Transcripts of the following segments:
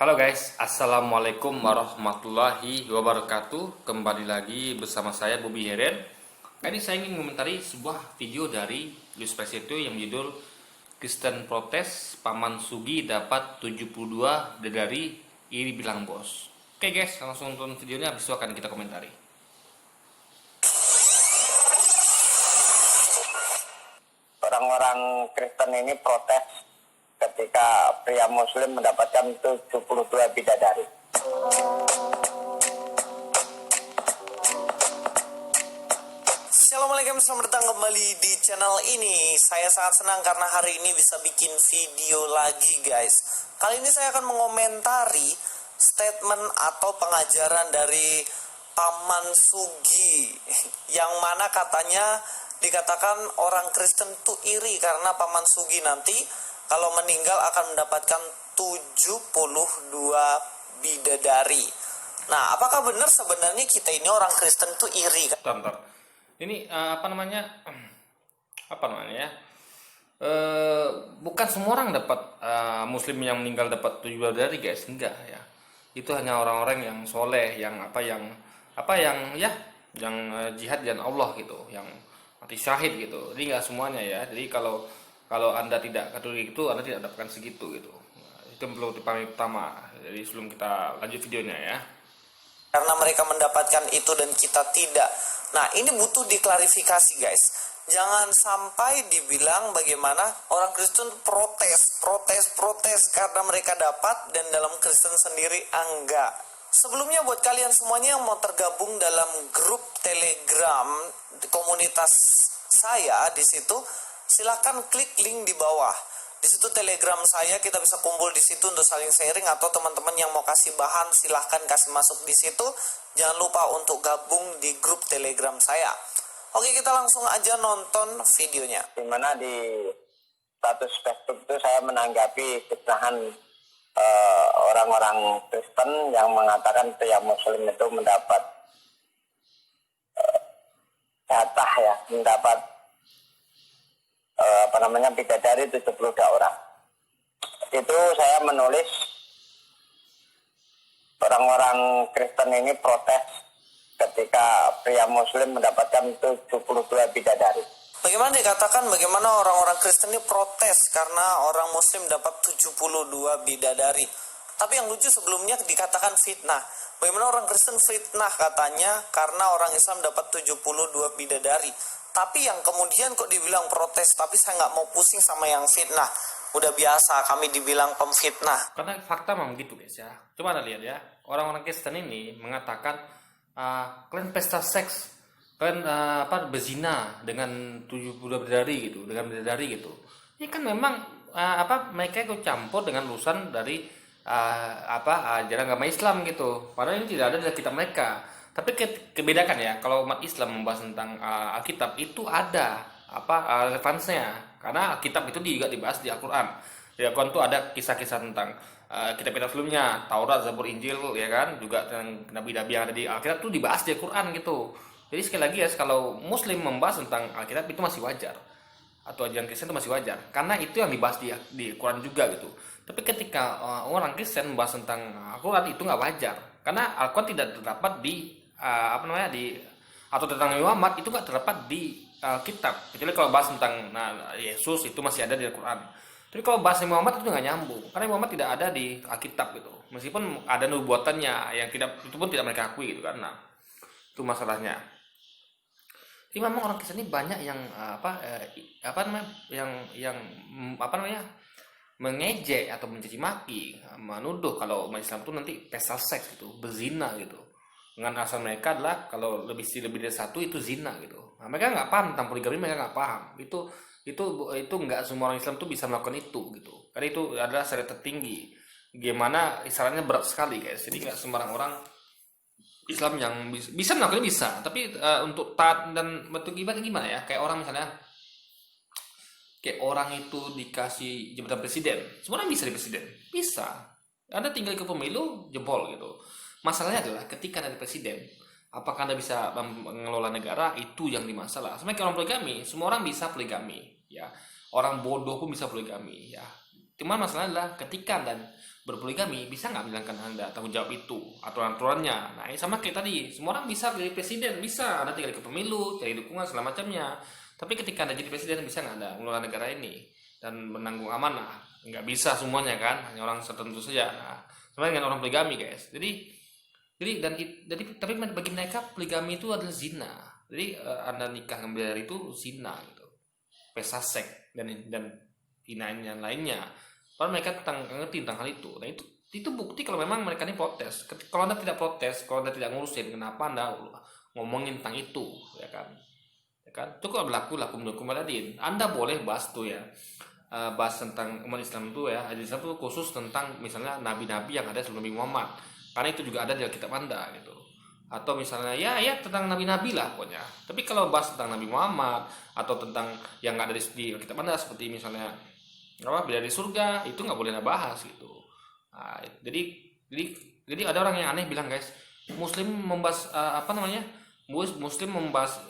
Halo guys, Assalamualaikum warahmatullahi wabarakatuh. Kembali lagi bersama saya Bobby Heren. Kali ini saya ingin mengomentari sebuah video dari Luis Presito yang berjudul Kristen Protes, Paman Sugi dapat 72 dedari, iri bilang bos. Oke guys, langsung nonton videonya, habis itu akan kita komentari. Orang-orang Kristen ini protes ketika pria muslim mendapatkan 72 bidadari. Assalamualaikum, selamat datang kembali di channel ini. Saya sangat senang karena hari ini bisa bikin video lagi guys. Kali ini saya akan mengomentari statement atau pengajaran dari Paman Sugi, yang mana katanya dikatakan orang Kristen tuh iri karena Paman Sugi nanti kalau meninggal akan mendapatkan 72 bidadari. Nah, apakah benar sebenarnya kita ini orang Kristen tuh iri? Bentar. Ini apa namanya? Ya? Bukan semua orang dapat muslim yang meninggal dapat 72 dari guys, enggak ya. Itu hanya orang-orang yang soleh, yang jihad dan Allah gitu, yang mati syahid gitu. Jadi nggak semuanya ya. Jadi kalau Anda tidak Katolik itu Anda tidak dapatkan segitu gitu. Itu yang perlu dipahami pertama. Jadi sebelum kita lanjut videonya ya. Karena mereka mendapatkan itu dan kita tidak. Nah, ini butuh diklarifikasi guys. Jangan sampai dibilang bagaimana orang Kristen protes karena mereka dapat dan dalam Kristen sendiri enggak. Sebelumnya buat kalian semuanya yang mau tergabung dalam grup Telegram komunitas saya di situ, silakan klik link di bawah. Di situ Telegram saya, kita bisa kumpul di situ untuk saling sharing, atau teman-teman yang mau kasih bahan silahkan kasih masuk di situ. Jangan lupa untuk gabung di grup Telegram saya. Oke, kita langsung aja nonton videonya. Dimana di status Facebook itu saya menanggapi fitnahan orang-orang Kristen yang mengatakan pria muslim itu mendapat jatah ya, mendapat bidadari 72 orang. Itu saya menulis orang-orang Kristen ini protes ketika pria muslim mendapatkan 72 bidadari. Bagaimana dikatakan bagaimana orang-orang Kristen ini protes karena orang muslim dapat 72 bidadari. Tapi yang lucu sebelumnya dikatakan fitnah. Bagaimana orang Kristen fitnah katanya karena orang Islam dapat 72 bidadari. Tapi yang kemudian kok dibilang protes, tapi saya nggak mau pusing sama yang fitnah. Udah biasa kami dibilang pemfitnah. Karena fakta memang gitu guys ya. Coba Anda lihat ya, orang-orang Kristen ini mengatakan kalian pesta seks, kalian berzina dengan 72 bidadari gitu, dengan bidadari gitu. Ini kan memang mereka ikut campur dengan urusan dari ajaran agama Islam gitu. Padahal ini tidak ada dalam kitab mereka. Tapi kebedakan ya, kalau umat Islam membahas tentang Alkitab itu ada relevansnya, karena Alkitab itu juga dibahas di Al-Quran. Di Al-Quran itu ada kisah-kisah tentang kitab-kitab sebelumnya, Taurat, Zabur, Injil, ya kan, juga tentang nabi-nabi yang ada di Alkitab itu dibahas di Al-Quran gitu. Jadi sekali lagi ya, kalau Muslim membahas tentang Alkitab itu masih wajar, atau ajaran Kristen itu masih wajar, karena itu yang dibahas di Al-Quran juga gitu. Tapi ketika orang Kristen membahas tentang Al-Quran itu nggak wajar, karena Al-Quran tidak terdapat di atau tentang Muhammad itu nggak terdapat di kitab, kecuali kalau bahas tentang Yesus itu masih ada di Al-Quran. Tapi kalau bahas Muhammad itu nggak nyambung, karena Muhammad tidak ada di Alkitab gitu, meskipun ada nubuatannya yang tidak, itu pun tidak mereka akui gitu kan. Nah, itu masalahnya. Jadi memang orang Kristen ini banyak yang mengejek atau mencaci maki, menuduh kalau umat Islam itu nanti pesta seks gitu, berzina gitu. Dengan alasan mereka adalah kalau lebih dari satu itu zina gitu. Nah, mereka nggak paham tentang poligami, mereka nggak paham. Itu nggak semua orang Islam tuh bisa melakukan itu gitu. Karena itu adalah syariat tertinggi. Gimana isyaratnya berat sekali guys. Jadi nggak sembarang orang Islam yang bisa melakukannya bisa. Tapi untuk taat dan betul gimana ya? Kayak orang misalnya, kayak orang itu dikasih jabatan presiden, semua orang bisa jadi presiden, bisa. Anda tinggal ke pemilu jebol gitu. Masalahnya adalah ketika ada presiden, apakah Anda bisa mengelola negara, itu yang dimasalah. Sebenarnya kalau poligami, semua orang bisa poligami, ya. Orang bodoh pun bisa poligami, ya. Cuma masalahnya adalah ketika dan berpoligami bisa nggak menjalankan Anda tanggung jawab itu, aturan-aturannya. Nah, ini sama kayak tadi, semua orang bisa jadi presiden, bisa, Anda tinggal ikut pemilu, cari dukungan segala macamnya. Tapi ketika Anda jadi presiden bisa nggak Anda mengelola negara ini dan menanggung amanah? Nggak bisa semuanya kan, hanya orang tertentu saja. Nah, sama dengan orang poligami guys. Jadi tapi bagi mereka poligami itu adalah zina. Jadi Anda nikah dengan bidadari itu zina gitu. Pesta seks dan hinain yang lainnya. Padahal mereka ngerti tentang hal itu. Nah itu bukti kalau memang mereka ini protes. Kalau Anda tidak protes, kalau Anda tidak ngurusin, kenapa Anda ngomongin tentang itu, ya kan? Ya kan? Itu kalau berlaku menurut Kumaladin. Anda boleh bahas tuh ya. Bahas tentang umat Islam itu ya. Hadis Islam itu khusus tentang misalnya nabi-nabi yang ada sebelum Nabi Muhammad. Karena itu juga ada di Alkitab Anda gitu. Atau misalnya ya tentang nabi-nabi lah pokoknya. Tapi kalau bahas tentang Nabi Muhammad atau tentang yang nggak ada di Alkitab Anda seperti misalnya beda di surga, itu nggak boleh bahas gitu. Nah, jadi ada orang yang aneh bilang guys, Muslim membahas Muslim membahas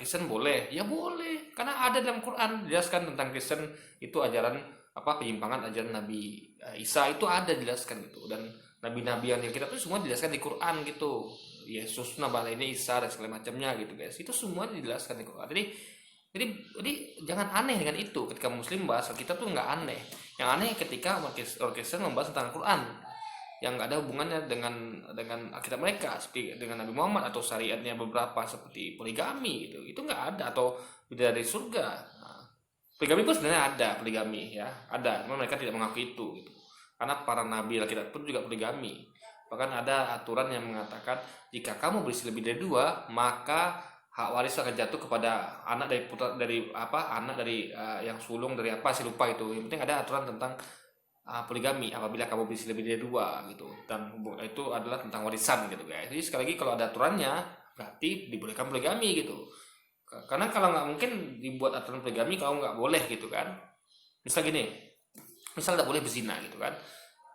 Kristen boleh, ya boleh, karena ada dalam Quran dijelaskan tentang Kristen itu ajaran penyimpangan ajaran Nabi Isa itu ada dijelaskan gitu, dan nabi-nabi yang kita tuh semua dijelaskan di Quran gitu. Yesus, Nabi ini Isa dan segala macamnya gitu guys, itu semua dijelaskan di Quran. Jadi jangan aneh dengan itu. Ketika Muslim bahas kita tuh nggak aneh. Yang aneh ketika orang Kristen membahas tentang Quran yang nggak ada hubungannya dengan Alkitab mereka, seperti dengan Nabi Muhammad atau syariatnya beberapa seperti poligami gitu. Itu nggak ada, atau bidadari surga. Nah, poligami pun sebenarnya ada poligami ya, ada. Cuma mereka tidak mengakui itu gitu. Karena para nabi Alkitab pun juga poligami. Bahkan ada aturan yang mengatakan jika kamu beristri lebih dari 2, maka hak waris akan jatuh kepada anak dari yang sulung dari saya lupa itu. Yang penting ada aturan tentang poligami apabila kamu beristri lebih dari 2 gitu, dan itu adalah tentang warisan gitu guys. Jadi sekali lagi kalau ada aturannya berarti dibolehkan poligami gitu. Karena kalau nggak mungkin dibuat aturan poligami kalau nggak boleh gitu kan. Misal tidak boleh berzina gitu kan.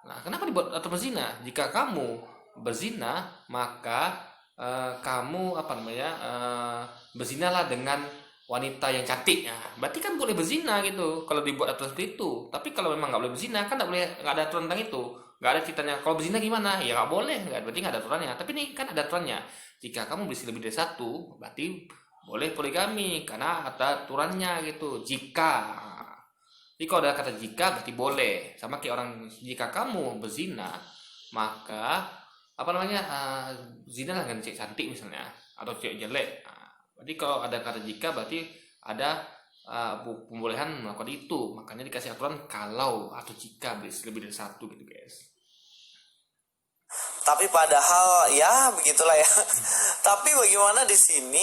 Nah, kenapa dibuat aturan berzina? Jika kamu berzina maka kamu berzinalah dengan wanita yang cantik. Nah, berarti kan boleh berzina gitu kalau dibuat aturan seperti itu. Tapi kalau memang nggak boleh berzina kan nggak ada aturan tentang itu. Nggak ada ceritanya kalau berzina gimana, ya nggak boleh, berarti nggak ada aturannya. Tapi ini kan ada aturannya, jika kamu beristri lebih dari 1 berarti boleh poligami karena ada aturannya gitu. Jadi kalau ada kata jika berarti boleh. Sama kayak orang, jika kamu berzina maka zina dengan cewek cantik misalnya atau cewek jelek. Berarti kalau ada kata jika berarti ada pembolehan melakukan itu. Makanya dikasih aturan kalau atau jika lebih dari 1 gitu guys. Tapi padahal ya begitulah ya. Tapi bagaimana di sini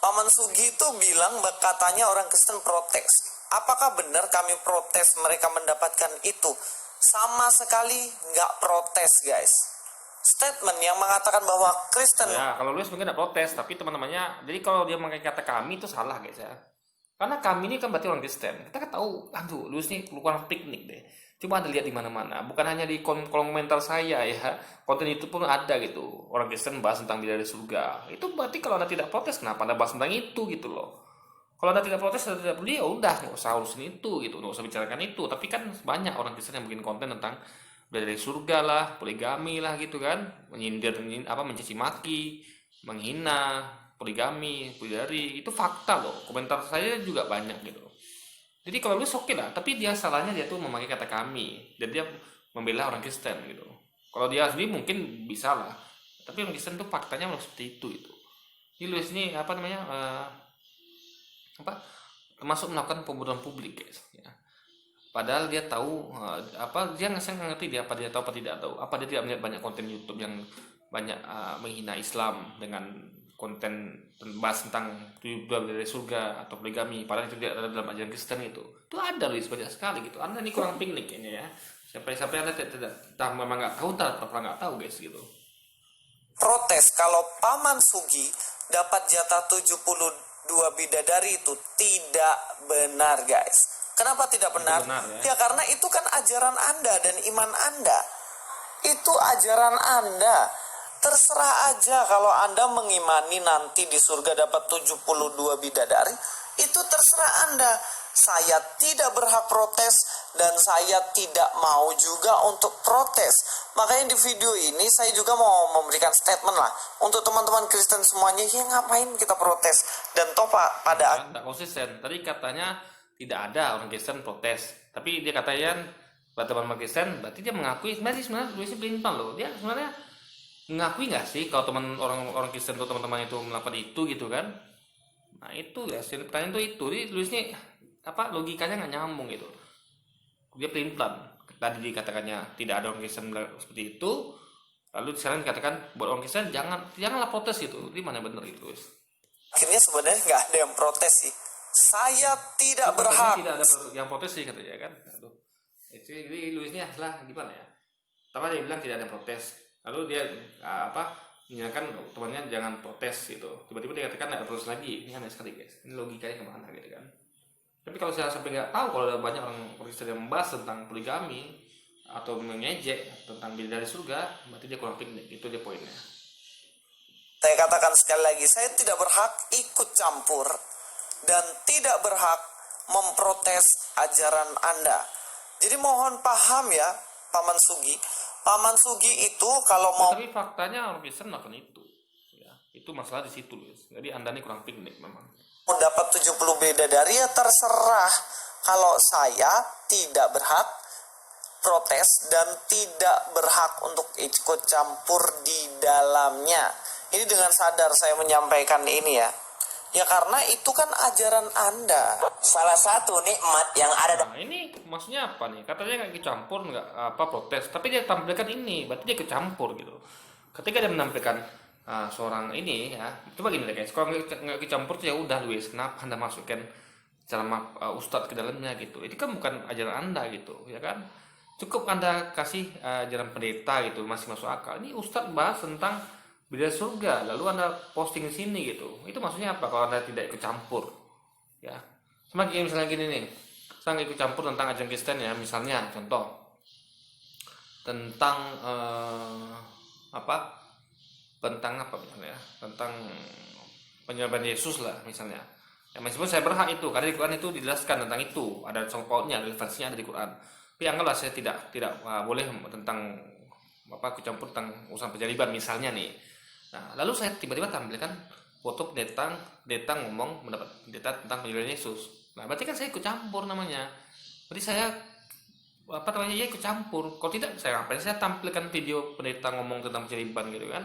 Paman Sugi itu bilang, katanya orang Kristen protes. Apakah benar kami protes mereka mendapatkan itu? Sama sekali nggak protes guys. Statement yang mengatakan bahwa Kristen, ya kalau Luis mungkin tidak protes, tapi teman-temannya, jadi kalau dia memakai kata kami itu salah guys ya, karena kami ini kan berarti orang Kristen. Kita kan tahu, Luis ini kurang piknik deh. Coba Anda lihat di mana-mana, bukan hanya di kolom komentar saya ya, konten itu pun ada gitu, orang Kristen bahas tentang bidadari surga. Itu berarti kalau Anda tidak protes, kenapa Anda bahas tentang itu gitu loh. Kalau Anda tidak protes, Anda tidak peduli, ya udah nggak usah urusin itu gitu, nggak usah bicarakan itu. Tapi kan banyak orang Kristen yang bikin konten tentang dari surga lah, poligami lah gitu kan, mencaci maki, menghina poligami, bidadari, itu fakta loh. Komentar saya juga banyak gitu. Jadi kalau lu oke lah, tapi dia salahnya dia tuh memakai kata kami, dan dia membela orang Kristen gitu. Kalau dia sendiri mungkin bisa lah, tapi orang Kristen tuh faktanya seperti itu. Ini Luis ini termasuk melakukan pembodohan publik guys ya. Padahal dia tahu dia nggak ngerti dia apa dia tahu apa tidak tahu, apa dia tidak melihat banyak konten YouTube yang banyak menghina Islam dengan konten bahas tentang dari surga atau poligami, padahal itu tidak ada dalam ajaran Kristen. Itu ada Luis, banyak sekali gitu. Anda ini kurang piknik kayaknya ya. Sampai Anda tidak memang nggak tahu, nggak tahu guys gitu. Protes kalau Paman Sugi dapat jatah 72 bidadari itu tidak benar guys. Kenapa tidak benar? Ya karena itu kan ajaran Anda dan iman Anda. Itu ajaran Anda. Terserah aja kalau Anda mengimani nanti di surga dapat 72 bidadari. itu terserah Anda. Saya tidak berhak protes dan saya tidak mau juga untuk protes. Makanya di video ini saya juga mau memberikan statement lah untuk teman-teman Kristen semuanya, ya ngapain kita protes? Dan toh Pak, pada Tidak konsisten. Tadi katanya tidak ada orang Kristen protes, tapi dia katanya teman-teman Kristen, berarti dia mengakui sebenarnya Luisnya pelin-pelan loh. Dia sebenarnya mengakui nggak sih kalau orang Kristen atau teman-teman itu melakukan itu gitu kan? Nah itu ya, pertanyaan itu. Jadi Luisnya logikanya nggak nyambung gitu. Dia pelin-pelan. Tadi dikatakannya tidak ada orang Kristen seperti itu, lalu sekarang dikatakan buat orang Kristen janganlah protes gitu. Di mana benar itu, Luis? akhirnya sebenarnya nggak ada yang protes sih. Saya tidak Katanya berhak. tidak ada yang protes sih katanya kan. Aduh. Jadi Luisnya lah gimana ya? Pertama dia bilang tidak ada protes, lalu dia menyatakan temannya jangan protes gitu. Tiba-tiba dia katakan ada protes lagi. Ini aneh sekali guys. Ini logikanya kemana gitu kan? Tapi kalau saya sampai nggak tahu kalau ada banyak orang Kristen yang membahas tentang poligami atau mengejek tentang bidadari surga, berarti dia kurang piknik. Itu dia poinnya. Saya katakan sekali lagi, saya tidak berhak ikut campur dan tidak berhak memprotes ajaran Anda. Jadi mohon paham ya, Paman Sugi. Paman Sugi itu kalau mau Tapi faktanya orang Kristen melakukan itu. Ya, itu masalah di situ, Luis. Jadi Anda ini kurang piknik memang. dapat 70 bidadari ya terserah. Kalau saya tidak berhak protes dan tidak berhak untuk ikut campur di dalamnya. Ini dengan sadar saya menyampaikan ini ya. Ya karena itu kan ajaran Anda. Salah satu nikmat yang ada Nah ini maksudnya apa nih? Katanya nggak ikut campur, nggak protes, tapi dia tampilkan ini, berarti dia ikut campur gitu. Ketika dia menampilkan seorang ini ya, coba gini deh guys, kalau nggak ikut campur tuh ya udah Luis, kenapa Anda masukkan ceramah ustadz ke dalamnya gitu? Itu kan bukan ajaran Anda gitu, ya kan? Cukup Anda kasih ajaran pendeta gitu, masih masuk akal. Ini ustadz bahas tentang bidadari surga, lalu Anda posting di sini gitu. Itu maksudnya apa kalau Anda tidak ikut campur? Ya. Semakin misalnya gini nih, saya nggak ikut campur tentang ajaran Kristen ya, misalnya contoh tentang tentang apa misalnya ya, tentang penyerban Yesus lah misalnya. Ya meskipun saya berhak itu, karena di Quran itu dijelaskan tentang itu, ada sangkut pautnya, relevansinya ada di Quran. Tapi anggaplah saya tidak boleh tentang ikut campur tentang urusan penyaliban misalnya nih. Nah, lalu saya tiba-tiba tampilkan foto pendeta ngomong mendapat pendeta tentang penyaliban Yesus. Nah, berarti kan saya ikut campur namanya. Berarti saya ya ikut campur. Kalau tidak saya ngapain saya tampilkan video pendeta ngomong tentang penyaliban gitu kan?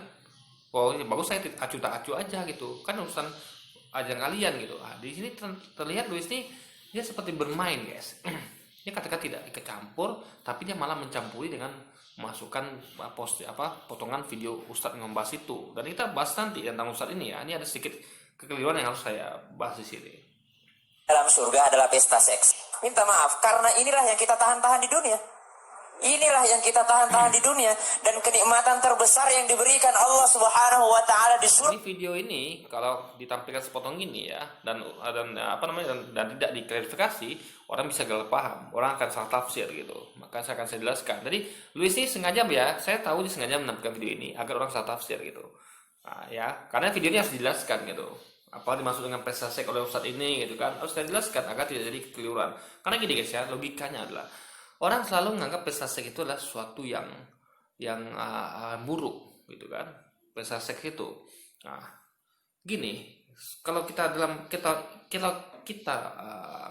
Oh, ya bagus saya acu tak acu aja gitu. Kan urusan ajaran kalian gitu. Di sini terlihat Luis ini dia seperti bermain, guys. Dia katakan tidak ikut campur, tapi dia malah mencampuri dengan masukkan potongan video Ustadz membahas itu. Dan kita bahas nanti tentang Ustadz ini ya. Ini ada sedikit kekeliruan yang harus saya bahas di sini. dalam surga adalah pesta seks. Minta maaf, karena inilah yang kita tahan-tahan di dunia. Inilah yang kita tahan-tahan di dunia. Dan kenikmatan terbesar yang diberikan Allah Subhanahu wa Ta'ala di surga. Ini video ini kalau ditampilkan sepotong ini ya dan tidak diklarifikasi, orang bisa gagal paham, orang akan salah tafsir gitu. Maka saya akan jelaskan. Jadi Luis ini sengaja ya, saya tahu dia sengaja menampilkan video ini agar orang salah tafsir gitu. Nah, ya, karena video ini harus dijelaskan gitu. Apa dimaksud dengan pesta seks oleh Ustadz ini gitu kan, harus saya jelaskan agar tidak jadi kekeliruan. Karena gini guys ya, logikanya adalah orang selalu menganggap pesta seks itu adalah sesuatu yang buruk gitu kan, pesta seks itu. Nah, gini, kalau kita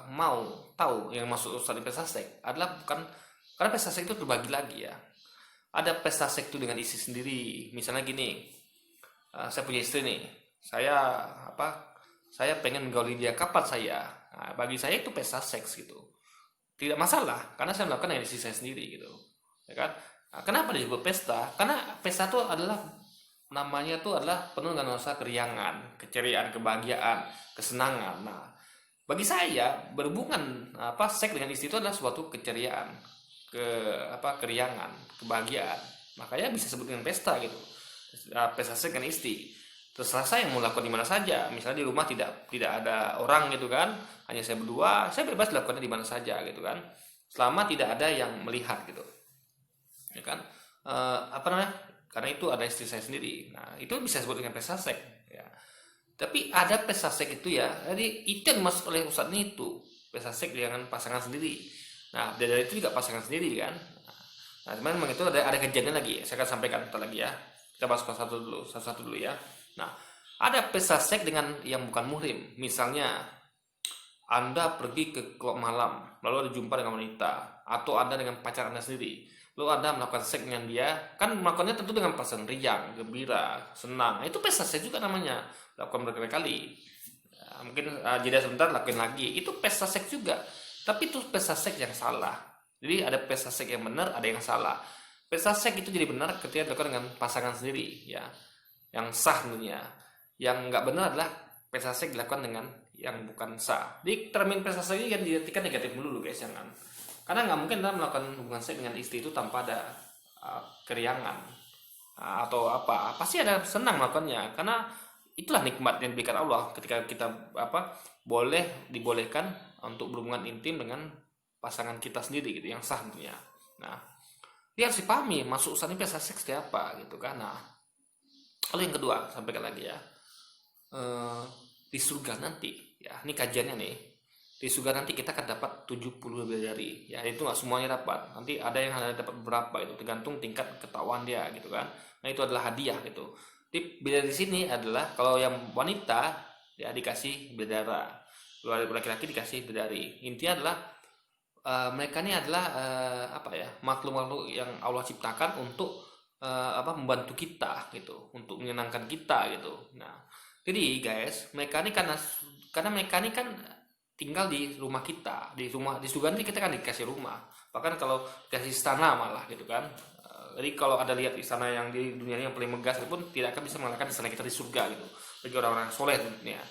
mau tahu yang masuk Ustadz di pesta seks adalah bukan karena pesta seks itu terbagi lagi ya. Ada pesta seks itu dengan istri sendiri. Misalnya gini, saya punya istri nih, saya pengen menggauli dia kapan saya. Nah, bagi saya itu pesta seks gitu. Tidak masalah karena saya melakukan dengan istri saya sendiri gitu, ya kan? Nah, kenapa disebut pesta? Karena pesta itu adalah namanya itu adalah penuh dengan rasa keriangan, keceriaan, kebahagiaan, kesenangan. Nah, bagi saya berhubungan seks dengan istri itu adalah suatu keceriaan, keriangan, kebahagiaan. Makanya bisa sebut dengan pesta gitu. Pesta seks dengan istri. Terserah saya mau lakukan di mana saja. Misalnya di rumah tidak ada orang gitu kan, hanya saya berdua, saya bebas lakukannya di mana saja gitu kan, selama tidak ada yang melihat gitu, ya kan? Karena itu ada istri saya sendiri. Nah itu bisa disebut dengan pesta seks ya. Tapi ada pesta seks itu ya, jadi itu yang dimaksud oleh Ustadz ini itu pesta seks dengan pasangan sendiri. Nah, dari itu juga pasangan sendiri kan. Nah, cuman memang itu ada kejadian lagi. Saya akan sampaikan ntar lagi ya. Kita bahas satu-satu dulu ya. Nah, ada pesta seks dengan yang bukan muhrim. Misalnya Anda pergi ke klub malam, lalu ada jumpa dengan wanita, atau Anda dengan pacar Anda sendiri. Lalu Anda melakukan seks dengan dia, kan melakukannya tentu dengan perasaan riang, gembira, senang. Itu pesta seks juga namanya. Lakukan berkali-kali. Ya, mungkin jeda sebentar lakuin lagi. Itu pesta seks juga. Tapi itu pesta seks yang salah. Jadi ada pesta seks yang benar, ada yang salah. Pesta seks itu jadi benar ketika dilakukan dengan pasangan sendiri, ya, yang sah tentunya. Yang nggak benar adalah pesta seks dilakukan dengan yang bukan sah. Jadi termin pesta seks ini kan diartikan negatif dulu guys, jangan. Karena nggak mungkin kita melakukan hubungan seks dengan istri itu tanpa ada keriangan atau apa. Pasti ada senang melakukannya, karena itulah nikmat yang diberikan Allah ketika kita dibolehkan untuk berhubungan intim dengan pasangan kita sendiri gitu, yang sah tentunya. Nah, dia harus dipahami masuk usaha ini pesta seks itu apa gitu kan. Nah, lalu yang kedua sampaikan lagi ya, di surga nanti ya, ini kajiannya nih, di surga nanti kita akan dapat 70 bidadari ya. Itu nggak semuanya dapat, nanti ada yang hanya dapat beberapa, itu tergantung tingkat ketakwaan dia gitu kan. Nah, itu adalah hadiah gitu. Di bidadari sini adalah kalau yang wanita ya dikasih bidadara, laki-laki dikasih bidadari. Intinya adalah mereka ini adalah makhluk-makhluk yang Allah ciptakan untuk membantu kita gitu, untuk menyenangkan kita gitu. Nah, jadi guys, mereka ini karena mereka ini kan tinggal di rumah kita, di surga nanti kita kan dikasih rumah, bahkan kalau dikasih istana malah gitu kan. Jadi kalau ada lihat istana yang di dunia ini yang paling megah pun tidak akan bisa mengalahkan istana kita di surga gitu, bagi orang-orang soleh tentunya.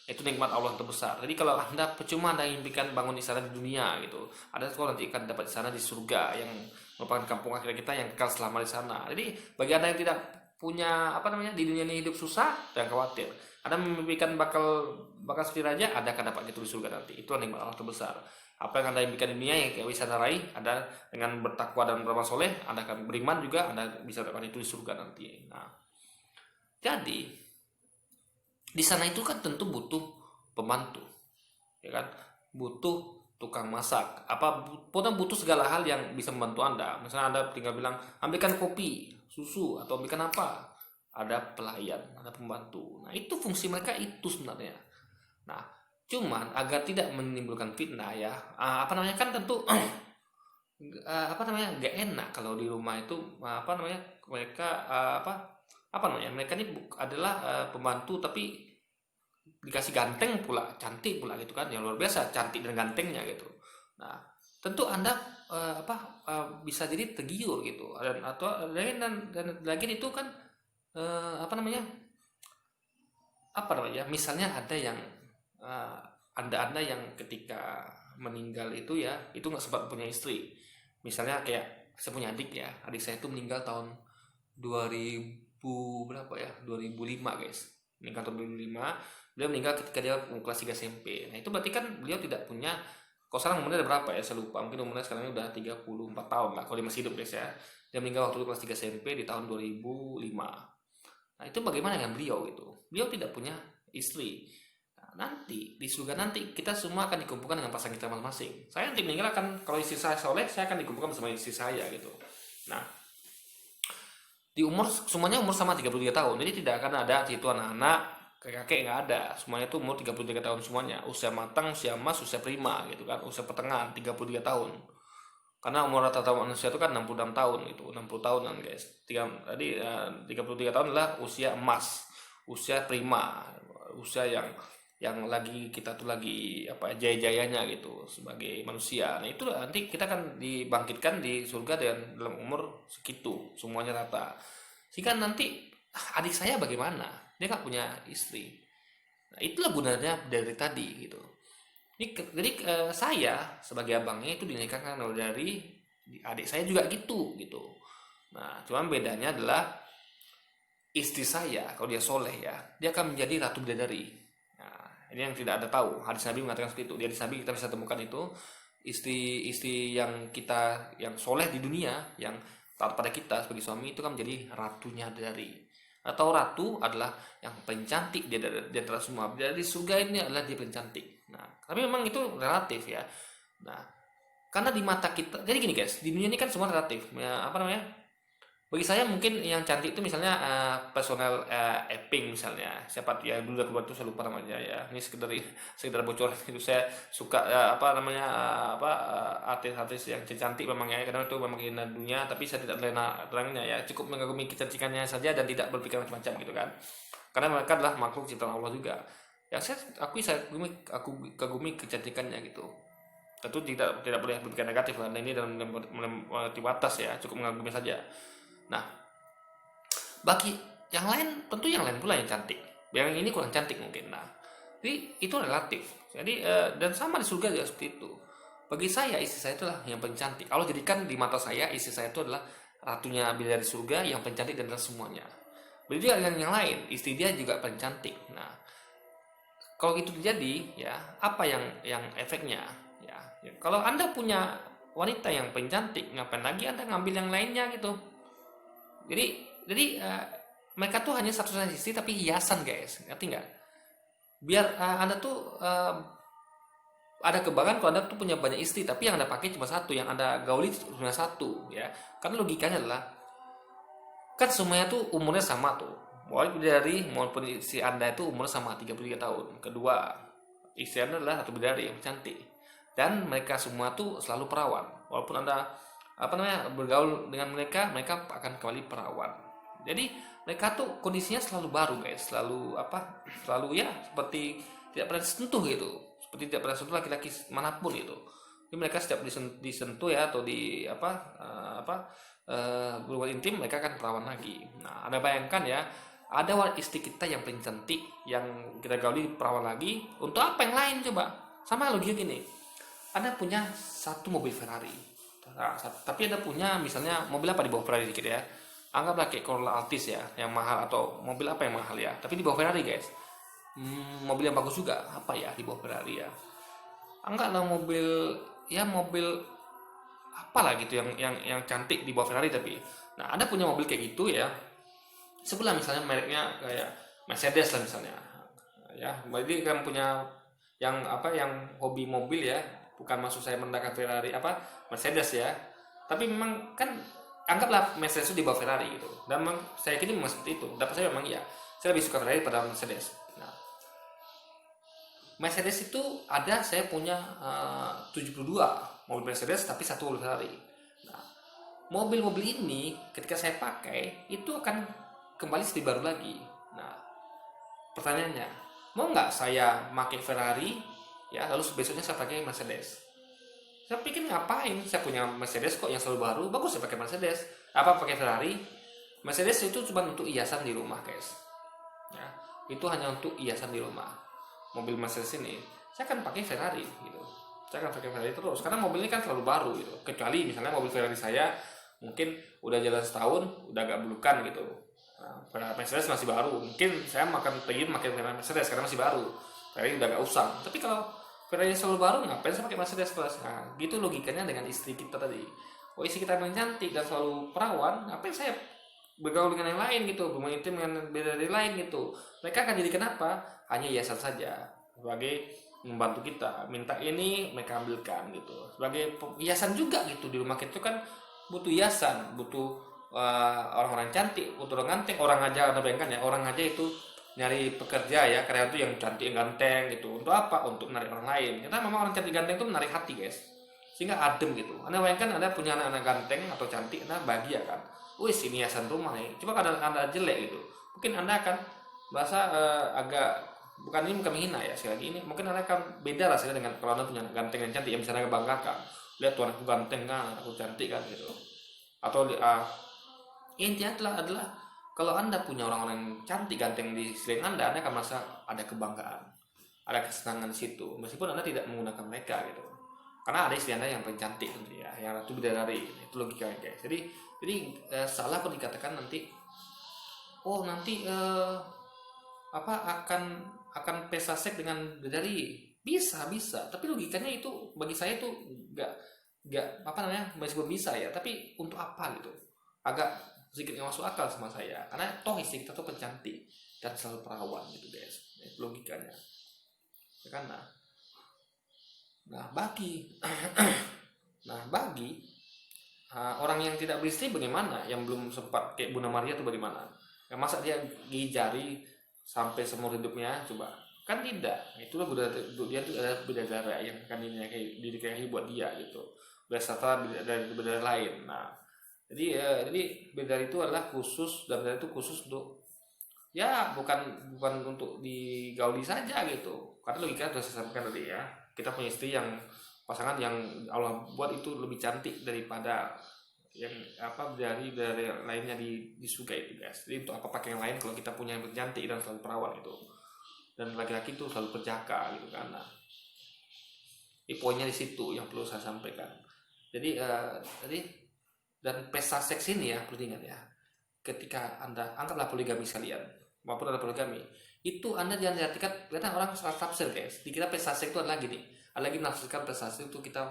Itu nikmat Allah yang terbesar. Jadi kalau Anda percuma Anda impikan bangun istana di dunia gitu, ada sekolah nanti akan dapat istana di surga yang merupakan kampung akhir kita yang kekal selama di sana. Jadi bagi Anda yang tidak punya di dunia ini hidup susah, jangan khawatir. Anda memimpikan bakal seperti raja, Anda akan dapat itu di surga nanti. Itu nikmat Allah terbesar. Apa yang Anda impikan di dunia yang bisa Anda raih, Anda dengan bertakwa dan beramal soleh, Anda akan beriman juga, Anda bisa dapatkan itu di surga nanti. Nah, jadi di sana itu kan tentu butuh pembantu, ya kan? Butuh tukang masak, butuh segala hal yang bisa membantu Anda. Misalnya Anda tinggal bilang, ambilkan kopi, susu, atau ambilkan apa, ada pelayan, ada pembantu. Nah, itu fungsi mereka itu sebenarnya. Nah, cuman agar tidak menimbulkan fitnah ya, kan tentu nggak enak kalau di rumah itu mereka mereka ini adalah pembantu tapi dikasih ganteng pula, cantik pula gitu kan, yang luar biasa cantik dan gantengnya gitu. Nah, tentu Anda bisa jadi tergiur gitu, dan lagi itu kan misalnya ada yang anda yang ketika meninggal itu nggak sempat punya istri. Misalnya kayak saya punya adik ya, adik saya itu meninggal tahun 2000 berapa ya, 2005 guys, meninggal tahun 2005. Beliau meninggal ketika dia kelas 3 SMP. Nah, itu berarti kan beliau tidak punya, kalau sekarang umurnya ada berapa ya, saya lupa, mungkin umurnya sekarang ini udah 34 tahun lah kalau dia masih hidup guys ya. Dia meninggal waktu kelas 3 SMP di tahun 2005. Nah, itu bagaimana dengan beliau gitu? Beliau tidak punya istri. Nah, nanti di surga nanti kita semua akan dikumpulkan dengan pasangan kita masing-masing. Saya nanti meninggal kalau istri saya soleh, saya akan dikumpulkan bersama istri saya gitu. Nah, di semuanya umur sama 33 tahun. Jadi tidak akan ada itu anak-anak, kakek nggak ada. Semuanya itu umur 33 tahun semuanya. Usia matang, usia emas, usia prima gitu kan. Usia pertengahan 33 tahun. Karena umur rata-rata manusia itu kan 66 tahun gitu, 60 tahunan guys. Tadi 33 tahun adalah usia emas, usia prima, usia yang lagi kita tuh lagi jaya-jayanya gitu sebagai manusia. Nah, itu nanti kita akan dibangkitkan di surga dalam umur segitu, semuanya rata. Sehingga nanti adik saya bagaimana? Dia nggak punya istri. Nah, itulah gunanya dari tadi gitu. Jadi saya sebagai abangnya itu dinikahkan dari adik saya juga gitu. Nah, cuman bedanya adalah istri saya kalau dia soleh ya, dia akan menjadi ratu bidadari. Nah, ini yang tidak ada tahu. Hadis Nabi mengatakan seperti itu. Di hadis Nabi kita bisa temukan itu istri yang soleh di dunia, yang taat pada kita sebagai suami, itu kan menjadi ratunya dari. atau ratu adalah yang pencantik di antara semua bidadari surga ini adalah dia pencantik. Nah, tapi memang itu relatif ya. Nah, karena di mata kita, jadi gini guys, di dunia ini kan semua relatif. Ya, apa namanya? Bagi saya mungkin yang cantik itu misalnya personel Epping misalnya. Siapa ya dulu aku tuh saya lupa namanya ya. Ini sekedar bocoran itu saya suka apa namanya artis-artis yang cantik memang ya, karena itu memang keindahan dunia, tapi saya tidak lena terangnya ya. Cukup mengagumi kecantikannya saja dan tidak berpikir macam-macam gitu kan. Karena mereka adalah makhluk ciptaan Allah juga. Ya saya kagumi kecantikannya gitu. Tentu tidak boleh berpikir negatif lah. Nah, ini dalam melewati batas ya, cukup mengagumi saja. Nah, bagi yang lain tentu yang lain pula yang cantik. Yang ini kurang cantik mungkin. Nah, jadi itu relatif. Jadi dan sama di surga juga seperti itu. Bagi saya istri saya itulah yang pencantik. Allah jadikan di mata saya istri saya itu adalah ratunya bidadari surga yang pencantik dan semuanya. Begitu dengan yang lain, istri dia juga pencantik. Nah, kalau itu terjadi ya, apa yang efeknya? Ya, kalau Anda punya wanita yang pencantik, ngapain lagi Anda ngambil yang lainnya gitu? Jadi mereka tuh hanya satu sisi tapi hiasan guys, ngerti nggak? Biar Anda tuh ada kebanggaan kalau Anda tuh punya banyak istri, tapi yang Anda pakai cuma satu, yang Anda gauli cuma satu, ya. Karena logikanya adalah kan semuanya tuh umurnya sama tuh. Maupun istri Anda itu umurnya sama 33 tahun. Kedua, istri Anda adalah satu bidadari yang cantik. Dan mereka semua tuh selalu perawan. Walaupun Anda bergaul dengan mereka akan kembali perawan. Jadi mereka tuh kondisinya selalu baru guys, selalu ya seperti tidak pernah disentuh gitu, seperti tidak pernah disentuh laki-laki manapun itu. Jadi mereka setiap disentuh ya atau di berhubungan intim mereka akan perawan lagi. Nah, Anda bayangkan ya, ada istri kita yang pencantik yang kita gauli perawan lagi, untuk apa yang lain coba? Sama logika gini, Anda punya satu mobil Ferrari. Nah, tapi Anda punya misalnya mobil apa di bawah Ferrari dikit ya, anggaplah kayak Corolla Altis ya yang mahal, atau mobil apa yang mahal ya tapi di bawah Ferrari guys. Mobil yang bagus juga apa ya di bawah Ferrari ya, anggaplah mobil apalah gitu yang cantik di bawah Ferrari. Tapi nah Anda punya mobil kayak gitu ya, sebelah misalnya mereknya kayak Mercedes lah misalnya ya. Jadi kan punya yang hobi mobil ya, bukan maksud saya merendahkan Ferrari Mercedes ya, tapi memang kan anggaplah Mercedes itu di bawah Ferrari gitu. Dan memang saya yakin memang seperti itu. Dapat saya memang ya, saya lebih suka Ferrari pada Mercedes. Nah, Mercedes itu saya punya 72 mobil Mercedes tapi satu mobil Ferrari. Nah, mobil-mobil ini ketika saya pakai itu akan kembali seperti baru lagi. Nah, pertanyaannya, mau nggak saya pakai Ferrari ya lalu besoknya saya pakai Mercedes? Saya pikir ngapain, saya punya Mercedes kok yang selalu baru, bagus saya pakai Mercedes, pakai Ferrari. Mercedes itu cuma untuk hiasan di rumah guys ya, itu hanya untuk hiasan di rumah. Mobil Mercedes ini saya akan pakai Ferrari gitu, saya akan pakai Ferrari terus karena mobil ini kan selalu baru gitu. Kecuali misalnya mobil Ferrari saya mungkin udah jalan setahun udah agak belukan gitu. Nah, Mercedes masih baru, mungkin saya pengen pakai Mercedes karena masih baru, Ferrari udah agak usang. Tapi kalau Ferrari selalu baru, ngapain saya pakai Mercedes kelas? Nah, gitu logikanya dengan istri kita tadi. Oh, istri kita yang cantik dan selalu perawan, ngapain saya bergaul dengan yang lain gitu, bermain intim dengan bidadari lain gitu? Mereka akan jadi kenapa? Hanya hiasan saja, sebagai membantu kita. Minta ini, mereka ambilkan gitu. Sebagai hiasan juga gitu. Di rumah kita kan butuh hiasan, butuh orang-orang cantik, butuh orang ganteng. Orang aja, Anda bayangkan ya, orang aja itu nyari pekerja ya, karya itu yang cantik, yang ganteng gitu. Untuk apa? Untuk menarik orang lain. Karena memang orang cantik ganteng itu menarik hati guys, sehingga adem gitu. Anda bayangkan Anda punya anak-anak ganteng atau cantik, Anda bahagia kan? Wih, ini hiasan rumah nih. Coba kalau Anda jelek gitu, mungkin Anda akan merasa agak, bukan menghina ya, sekali lagi ini mungkin Anda akan beda rasanya dengan kalau Anda punya anak ganteng dan cantik yang bisa Anda banggakan. Lihat tuh anakku ganteng kan, aku cantik kan gitu. Atau intinya adalah kalau Anda punya orang-orang yang cantik ganteng di selain Anda akan merasa ada kebanggaan, ada kesenangan di situ, meskipun Anda tidak menggunakan mereka gitu. Karena ada istri Anda yang paling cantik tentu ya, yang ratu bidadari, itu logikanya guys. Jadi salah pun dikatakan nanti, akan pesta seks dengan bidadari, bisa, tapi logikanya itu bagi saya itu nggak meskipun bisa ya, tapi untuk apa gitu? agak sedikit nggak masuk akal sama saya, karena toh istri kita tuh pencantik dan selalu perawan gitu guys, itu logikanya ya kan. Nah bagi orang yang tidak beristri bagaimana, yang belum sempat kayak Bunda Maria itu bagaimana ya, masa dia gigi jari sampai seumur hidupnya, coba kan tidak. Itulah dia tuh ada bidadara yang kan dinikahi buat dia gitu, beserta bidadari lain. Nah jadi bidadari itu adalah khusus, dan bidadari itu khusus untuk ya bukan untuk digauli saja gitu, karena logika sudah saya sampaikan tadi ya, kita punya istri yang pasangan yang Allah buat itu lebih cantik daripada yang dari lainnya di surga itu guys. Jadi untuk apa pakai yang lain kalau kita punya yang cantik dan selalu perawan gitu, dan laki-laki itu selalu berjaga gitu kan. Nah, ini poinnya di situ yang perlu saya sampaikan. Jadi dan pesta seks ini ya perlu diingat ya, ketika Anda angkatlah poligami sekalian, maupun ada poligami, itu Anda jangan diartikan, kadang orang salah tafsir guys. Dikira pesta seks itu adalah gini, ada lagi menafsirkan pesta seks itu kita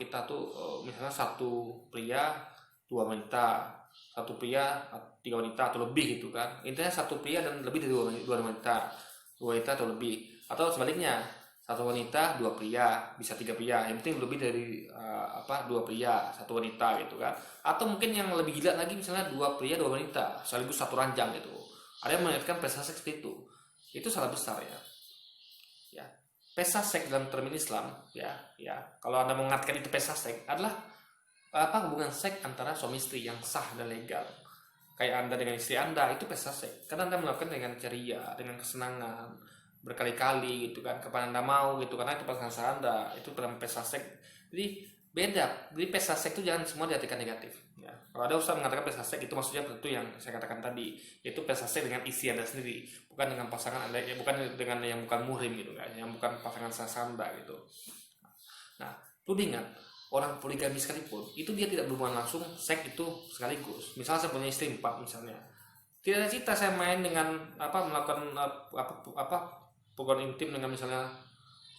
kita tuh misalnya satu pria dua wanita, satu pria tiga wanita atau lebih gitu kan. Intinya satu pria dan lebih dari dua wanita atau lebih, atau sebaliknya satu wanita dua pria, bisa tiga pria, yang penting lebih dari dua pria satu wanita gitu kan. Atau mungkin yang lebih gila lagi, misalnya dua pria dua wanita sekaligus satu ranjang gitu. Ada yang menarikkan pesta seks itu salah besar ya. Pesta seks dalam termin Islam ya kalau Anda mengatakan itu pesta seks adalah hubungan seks antara suami istri yang sah dan legal, kayak Anda dengan istri Anda, itu pesta seks karena Anda melakukan dengan ceria, dengan kesenangan berkali-kali gitu kan, kapan Anda mau gitu, karena itu pasangan sah Anda, itu dalam pesta seks. Jadi beda. Jadi pesta seks itu jangan semua diartikan negatif ya. Kalau ada ustaz mengatakan pesta seks itu maksudnya tentu yang saya katakan tadi, itu pesta seks dengan isi Anda sendiri, bukan dengan pasangan Anda ya, bukan dengan yang bukan muhrim gitu kan, yang bukan pasangan sah Anda gitu. Nah, perlu diingat, orang poligami sekalipun itu dia tidak berhubungan langsung seks itu sekaligus. Misalnya saya punya istri 4 misalnya, tidak ada cerita saya main dengan melakukan hubungan intim dengan misalnya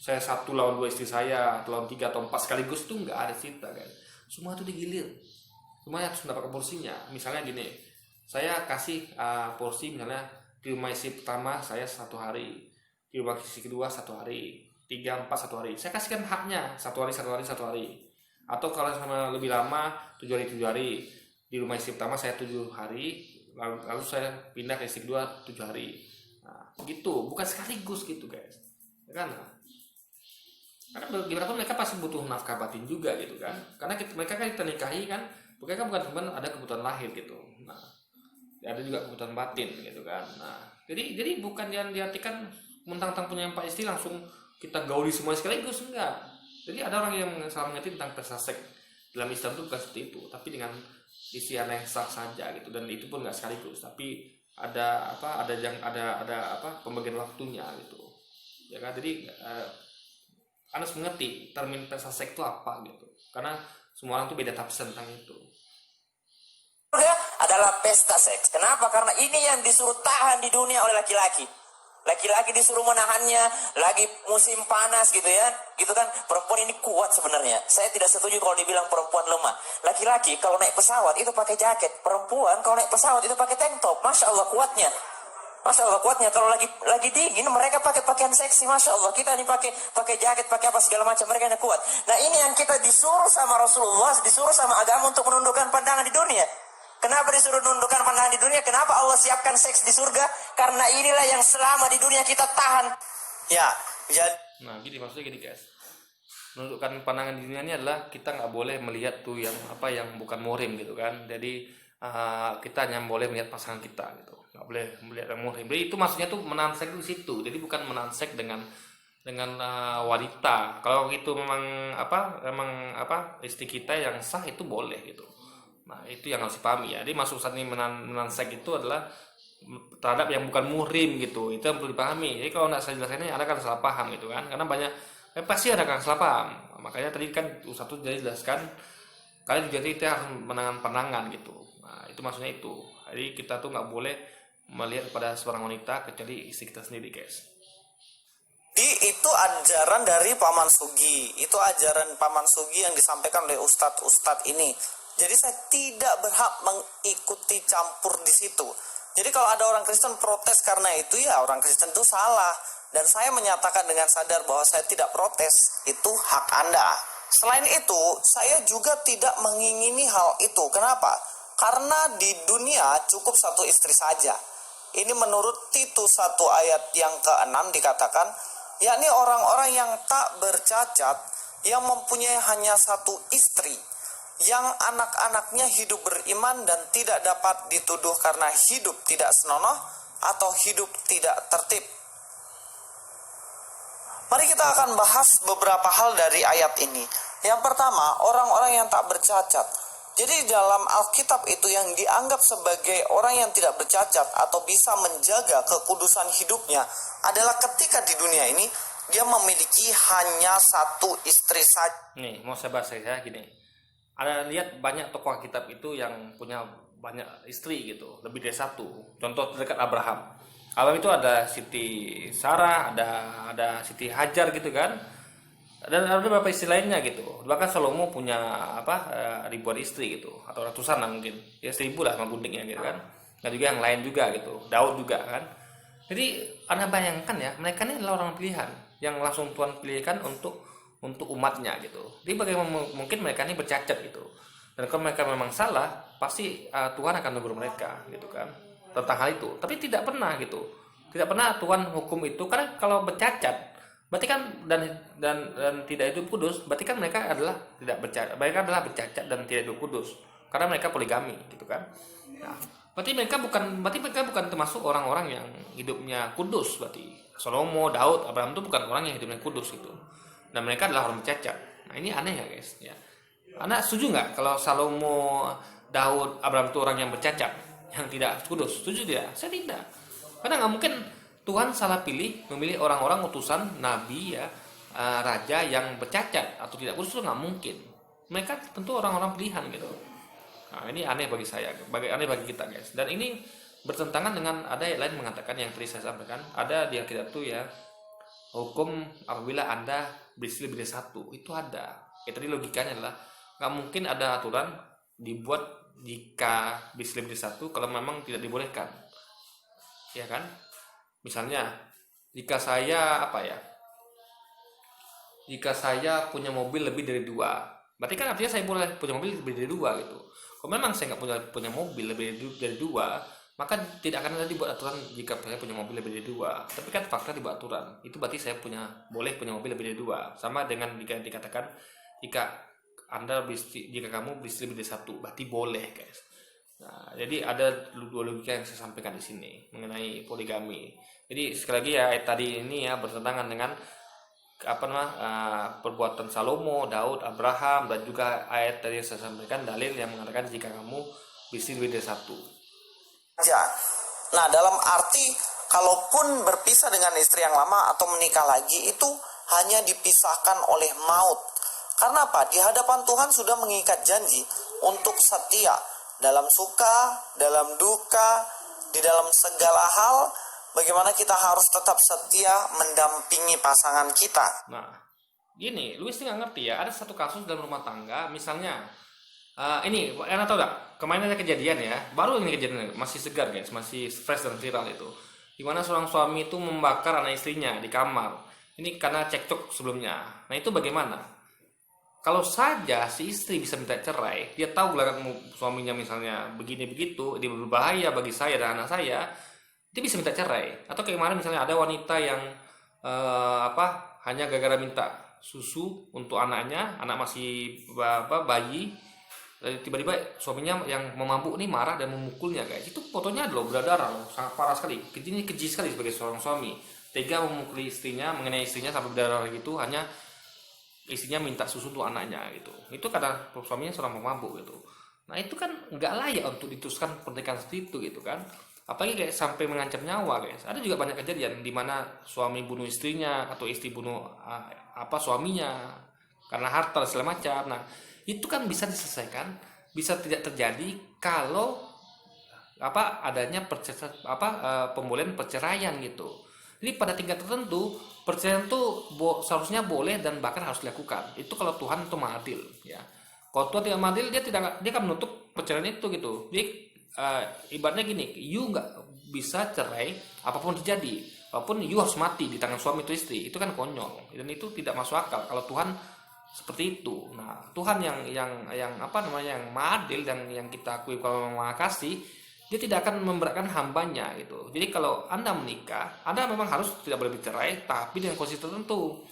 saya 1 lawan 2 istri saya, atau lawan 3 atau 4 sekaligus, itu nggak ada cerita kan. Semua itu digilir, semuanya harus mendapatkan porsinya. Misalnya gini, saya kasih porsi misalnya di rumah istri pertama saya 1 hari, di rumah istri kedua 1 hari, 3, 4 1 hari. Saya kasihkan haknya 1 hari, 1 hari, 1 hari. Atau kalau sama lebih lama 7 hari 7 hari, di rumah istri pertama saya 7 hari, lalu saya pindah ke istri kedua 7 hari. Nah, gitu, bukan sekaligus gitu guys. Ya kan? Karena bagaimanapun mereka pasti butuh nafkah batin juga gitu kan. Karena mereka kan kita nikahi kan, mereka bukan cuma ada kebutuhan lahir gitu. Nah, ada juga kebutuhan batin gitu kan. Nah, jadi bukan yang diartikan mentang-mentang punya 4 istri langsung kita gauli semua sekaligus, enggak. Jadi ada orang yang salah mengerti tentang pesta seks dalam Islam itu bukan seperti itu, tapi dengan isi yang sah saja gitu, dan itu pun nggak sekaligus, tapi ada pembagian waktunya gitu. Ya kan, jadi Anda harus mengerti termin pesta seks itu apa gitu, karena semua orang tuh beda tafsir tentang itu. Adalah pesta seks. Kenapa? Karena ini yang disuruh tahan di dunia oleh laki-laki. Laki-laki disuruh menahannya, lagi musim panas gitu ya. Gitu kan, perempuan ini kuat sebenarnya. Saya tidak setuju kalau dibilang perempuan lemah. Laki-laki kalau naik pesawat itu pakai jaket. Perempuan kalau naik pesawat itu pakai tank top. Masya Allah kuatnya. Masya Allah kuatnya. Kalau lagi dingin mereka pakai pakaian seksi. Masya Allah, kita ini pakai jaket, pakai apa segala macam, mereka yang kuat. Nah, ini yang kita disuruh sama Rasulullah, disuruh sama agama untuk menundukkan pandangan di dunia. Kenapa disuruh menundukkan pandangan di dunia? Kenapa Allah siapkan seks di surga? Karena inilah yang selama di dunia kita tahan. Ya, jadi. Nah, gini maksudnya gini guys. Menundukkan pandangan di dunia ini adalah kita nggak boleh melihat tuh yang bukan muhrim gitu kan. Jadi kita hanya boleh melihat pasangan kita gitu. Nggak boleh melihat yang muhrim. Jadi itu maksudnya tuh menahan seks di situ. Jadi bukan menahan seks dengan wanita. Kalau itu memang istri kita yang sah, itu boleh gitu. Nah, itu yang harus dipahami ya. Jadi maksud saat ini menahan seks itu adalah terhadap yang bukan muhrim gitu. Itu yang perlu dipahami. Jadi kalau nggak saya jelaskan ini, ada kan salah paham gitu kan. Karena banyak pasti ada kan salah paham. Makanya tadi kan satu jadi jelaskan, kalian juga kita harus menahan pandangan gitu. Nah, itu maksudnya itu. Jadi kita tuh nggak boleh melihat pada seorang wanita kecuali istri kita sendiri guys. Itu ajaran dari Paman Sugi. Itu ajaran Paman Sugi yang disampaikan oleh Ustadz ini. Jadi saya tidak berhak mengikuti campur di situ. Jadi kalau ada orang Kristen protes karena itu, ya orang Kristen itu salah. Dan saya menyatakan dengan sadar bahwa saya tidak protes, itu hak Anda. Selain itu, saya juga tidak mengingini hal itu. Kenapa? Karena di dunia cukup satu istri saja. Ini menurut Titus 1 ayat yang ke-6 dikatakan, yakni orang-orang yang tak bercacat, yang mempunyai hanya satu istri, yang anak-anaknya hidup beriman dan tidak dapat dituduh karena hidup tidak senonoh atau hidup tidak tertib. Mari kita akan bahas beberapa hal dari ayat ini. Yang pertama, orang-orang yang tak bercacat. Jadi dalam Alkitab itu yang dianggap sebagai orang yang tidak bercacat atau bisa menjaga kekudusan hidupnya adalah ketika di dunia ini dia memiliki hanya satu istri saja. Nih, mau saya bahas ya gini. Ada lihat banyak tokoh kitab itu yang punya banyak istri gitu, lebih dari satu. Contoh terdekat Abraham. Abraham itu ada Siti Sarah, ada Siti Hajar gitu kan. Dan ada beberapa istri lainnya gitu. Bahkan Salomo punya ribuan istri gitu, atau ratusan lah mungkin. Ya 1000 lah sama bundingnya gitu kan. Dan juga yang lain juga gitu. Daud juga kan. Jadi Anda bayangkan ya, mereka ini adalah orang pilihan yang langsung Tuhan pilihkan untuk umatnya gitu. Jadi bagaimana mungkin mereka ini bercacat gitu. Dan kalau mereka memang salah, pasti Tuhan akan menegur mereka gitu kan tentang hal itu. Tapi tidak pernah gitu. Tidak pernah Tuhan hukum itu, karena kalau bercacat berarti kan dan tidak hidup kudus, berarti kan mereka adalah tidak bercacat. Mereka adalah bercacat dan tidak hidup kudus. Karena mereka poligami gitu kan. Nah, berarti mereka bukan termasuk orang-orang yang hidupnya kudus berarti. Salomo, Daud, Abraham itu bukan orang yang hidupnya kudus gitu. Dan mereka adalah orang bercacat. Nah, ini aneh ya guys ya. Anda setuju nggak kalau Salomo, Daud, Abraham itu orang yang bercacat, yang tidak kudus? Setuju tidak? Saya tidak. Karena nggak mungkin Tuhan salah memilih orang-orang utusan nabi ya, raja yang bercacat atau tidak kudus, itu nggak mungkin. Mereka tentu orang-orang pilihan gitu. Nah, ini aneh bagi saya, aneh bagi kita guys. Dan ini bertentangan dengan ada yang lain mengatakan yang tadi saya sampaikan, ada di Alkitab tuh ya, hukum apabila Anda beristri lebih dari satu, itu ada. Tadi logikanya adalah nggak mungkin ada aturan dibuat jika beristri lebih dari satu kalau memang tidak dibolehkan, ya kan? Misalnya jika saya punya mobil lebih dari 2, berarti kan artinya saya boleh punya mobil lebih dari 2 gitu. Kalau memang saya nggak punya mobil lebih dari 2, maka tidak akan ada dibuat aturan jika saya punya mobil lebih dari 2. Tapi kan fakta dibuat aturan, itu berarti saya boleh punya mobil lebih dari 2. Sama dengan jika dikatakan jika kamu beristri lebih dari 1, berarti boleh guys. Nah, jadi ada dua logika yang saya sampaikan di sini mengenai poligami. Jadi sekali lagi ya, ayat tadi ini ya bertentangan dengan perbuatan Salomo, Daud, Abraham, dan juga ayat tadi yang saya sampaikan dalil yang mengatakan jika kamu beristri lebih dari 1. Nah, dalam arti kalaupun berpisah dengan istri yang lama atau menikah lagi, itu hanya dipisahkan oleh maut. Karena apa? Di hadapan Tuhan sudah mengikat janji untuk setia dalam suka, dalam duka, di dalam segala hal. Bagaimana kita harus tetap setia mendampingi pasangan kita. Nah, gini, Luis nggak ngerti ya. Ada satu kasus dalam rumah tangga, misalnya ini, Anda tahu nggak? Kemarin ada kejadian ya, baru ini kejadian, masih segar guys, masih fresh dan viral itu. Dimana seorang suami itu membakar anak istrinya di kamar. Ini karena cekcok sebelumnya. Nah, itu bagaimana? Kalau saja si istri bisa minta cerai, dia tahu belakang suaminya misalnya begini begitu, dia berbahaya bagi saya dan anak saya, dia bisa minta cerai. Atau kayak kemarin misalnya ada wanita yang hanya gara-gara minta susu untuk anaknya, anak masih bayi, tiba-tiba suaminya yang memabuk nih marah dan memukulnya guys. Itu fotonya loh, berdarah loh, sangat parah sekali. Ini keji sekali sebagai seorang suami, tega memukuli istrinya, mengenai istrinya sampai berdarah gitu, hanya istrinya minta susu untuk anaknya gitu. Itu karena suaminya seorang pemabuk gitu. Nah, itu kan nggak layak untuk diteruskan pernikahan seperti itu gitu kan. Apalagi kayak sampai mengancam nyawa guys. Ada juga banyak kejadian di mana suami bunuh istrinya atau istri bunuh suaminya karena harta dan segala macam. Nah, itu kan bisa diselesaikan, bisa tidak terjadi kalau adanya pembolehan perceraian gitu. Jadi pada tingkat tertentu perceraian itu seharusnya boleh dan bahkan harus dilakukan. Itu kalau Tuhan itu adil ya. Kalau Tuhan tidak adil, dia akan menutup perceraian itu gitu. Jadi ibaratnya gini, you nggak bisa cerai apapun terjadi, apapun you harus mati di tangan suami atau istri, itu kan konyol dan itu tidak masuk akal kalau Tuhan seperti itu. Nah, Tuhan yang apa namanya, yang adil dan yang kita akui kalau Maha Kasih, dia tidak akan memberatkan hambanya gitu. Jadi kalau Anda menikah, Anda memang harus tidak boleh bercerai, tapi dengan kondisi tertentu.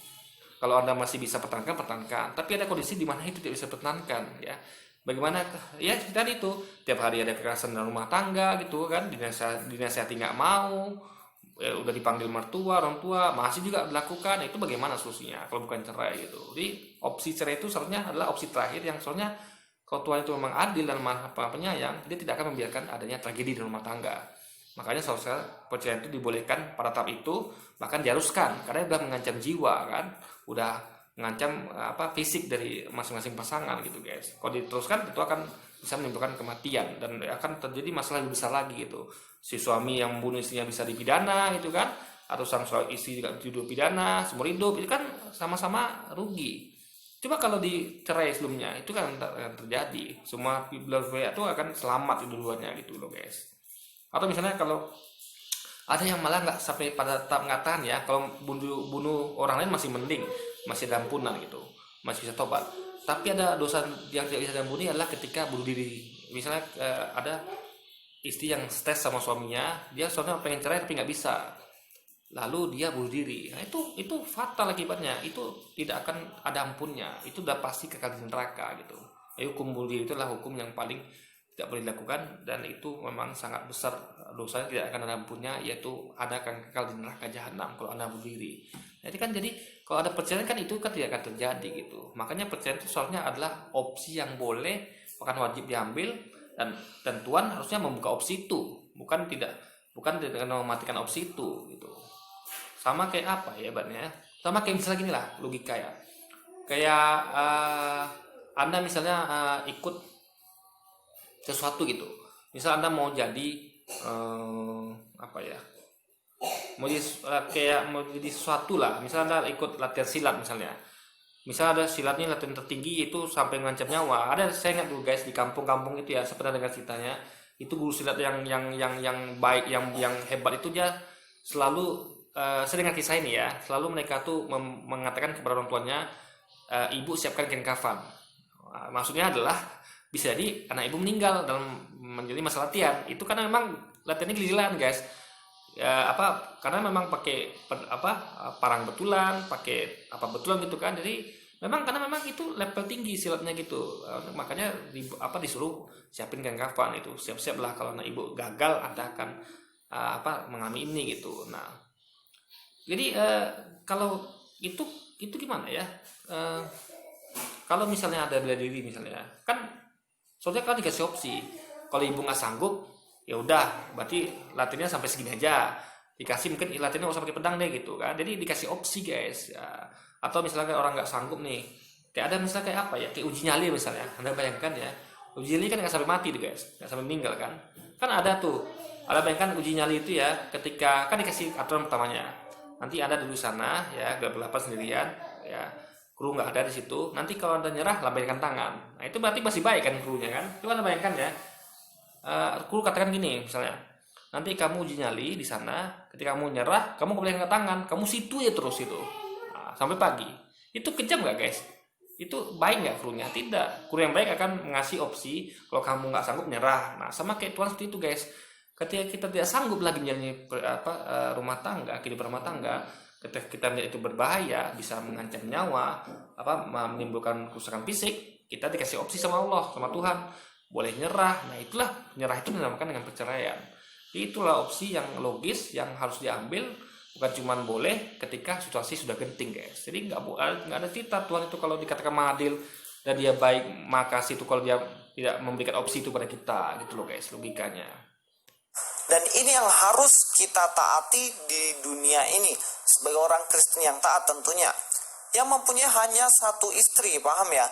Kalau Anda masih bisa pertahankan, tapi ada kondisi di mana itu tidak bisa pertahankan, ya. Bagaimana ya tadi itu, tiap hari ada kekerasan dalam rumah tangga gitu kan, dinasihati nggak mau, ya, udah dipanggil mertua, orang tua masih juga dilakukan, itu bagaimana solusinya kalau bukan cerai gitu. Jadi opsi cerai itu seharusnya adalah opsi terakhir yang seharusnya kalau Tuhan itu memang adil dan maha penyayang, dia tidak akan membiarkan adanya tragedi di rumah tangga. Makanya seharusnya perceraian itu dibolehkan pada tahap itu, bahkan diharuskan, karena sudah mengancam jiwa kan, udah mengancam fisik dari masing-masing pasangan gitu guys. Kalau diteruskan itu akan bisa menimbulkan kematian dan akan terjadi masalah lebih besar lagi gitu. Si suami yang membunuh istrinya bisa dipidana gitu kan, atau sang suami istri juga dituduh pidana seumur hidup, itu kan sama-sama rugi. Coba kalau dicerai sebelumnya, itu kan akan terjadi, semua belah pihak itu akan selamat dua-duanya gitu loh guys. Atau misalnya kalau ada yang malah nggak sampai pada tahap mengatakan ya, kalau bunuh orang lain masih mending, masih ada ampunan gitu, masih bisa tobat. Tapi ada dosa yang tidak bisa diampuni adalah ketika bunuh diri. Misalnya ada istri yang stres sama suaminya, dia soalnya pengen cerai tapi nggak bisa, lalu dia bunuh diri. Nah, itu fatal akibatnya, itu tidak akan ada ampunnya, itu udah pasti kekal di neraka gitu. Jadi hukum bunuh diri itu adalah hukum yang paling tidak boleh dilakukan, dan itu memang sangat besar dosanya, tidak akan ada ampunnya, yaitu ada akan kekal di neraka jahanam kalau Anda bunuh diri. Jadi kan, jadi kalau ada perceraian kan itu kan tidak akan terjadi gitu. Makanya perceraian itu soalnya adalah opsi yang boleh, bahkan wajib diambil, dan Tuhan harusnya membuka opsi itu, bukan dengan mematikan opsi itu gitu. Sama kayak apa ya ibaratnya? Sama kayak misalnya gini lah logika ya. Kayak Anda misalnya ikut sesuatu gitu. Misal Anda mau jadi mau jadi sesuatu lah. Misal Anda ikut latihan silat misalnya. Misal ada silat nih, latihan tertinggi itu sampai mengancam nyawa. Saya ingat dulu guys, di kampung-kampung itu ya, saya pernah dengar ceritanya. Itu guru silat yang baik, yang hebat itu dia selalu saya dengar kisah ini ya, selalu mereka tuh mengatakan kepada orang tuanya, ibu siapkan kain kafan. Maksudnya adalah bisa jadi anak ibu meninggal dalam menjadi masa latihan. Itu karena memang latihannya gila-gilaan guys. Karena memang pakai parang betulan, pakai apa betulan gitu kan. Jadi memang karena memang itu level tinggi silatnya gitu. Makanya disuruh siapin kain kafan itu. Siap-siap lah kalau anak ibu gagal, Anda akan mengalami ini gitu. Nah, jadi kalau itu gimana ya? Kalau misalnya ada bela diri misalnya, kan soalnya kan dikasih opsi. Kalau ibu nggak sanggup, ya udah, berarti latihannya sampai segini aja. Dikasih mungkin latihannya nggak usah pakai pedang deh gitu kan. Jadi dikasih opsi guys. Ya. Atau misalnya orang nggak sanggup nih, kayak ada misalnya kayak apa ya? Kayak uji nyali misalnya. Anda bayangkan ya, uji nyali kan nggak sampai mati tuh guys, nggak sampai meninggal kan? Kan ada tuh. Ada bayangkan uji nyali itu ya, ketika kan dikasih aturan pertamanya. Nanti Anda dulu sana ya, gelap-gelapan sendirian ya, kru nggak ada di situ. Nanti kalau Anda nyerah, lambaikan tangan. Nah itu berarti masih baik kan krunya kan? Coba Anda bayangkan ya, kru katakan gini misalnya, nanti kamu uji nyali di sana, ketika kamu nyerah, kamu boleh angkat tangan, kamu situ ya terus itu sampai pagi. Itu kejam nggak guys? Itu baik nggak krunya? Tidak. Kru yang baik akan mengasih opsi kalau kamu nggak sanggup nyerah. Nah sama kayak Tuhan seperti itu guys. Ketika kita tidak sanggup lagi menjalani rumah tangga, kehidupan rumah tangga, ketika kita melihat itu berbahaya, bisa mengancam nyawa, menimbulkan kerusakan fisik, kita dikasih opsi sama Allah, sama Tuhan, boleh nyerah. Nah itulah nyerah itu dinamakan dengan perceraian. Itulah opsi yang logis yang harus diambil, bukan cuma boleh ketika situasi sudah genting guys. Jadi nggak ada cerita Tuhan itu kalau dikatakan adil dan dia baik, maka itu kalau dia tidak memberikan opsi itu pada kita gitu loh guys, logikanya. Dan ini yang harus kita taati di dunia ini sebagai orang Kristen yang taat tentunya, yang mempunyai hanya satu istri, paham ya?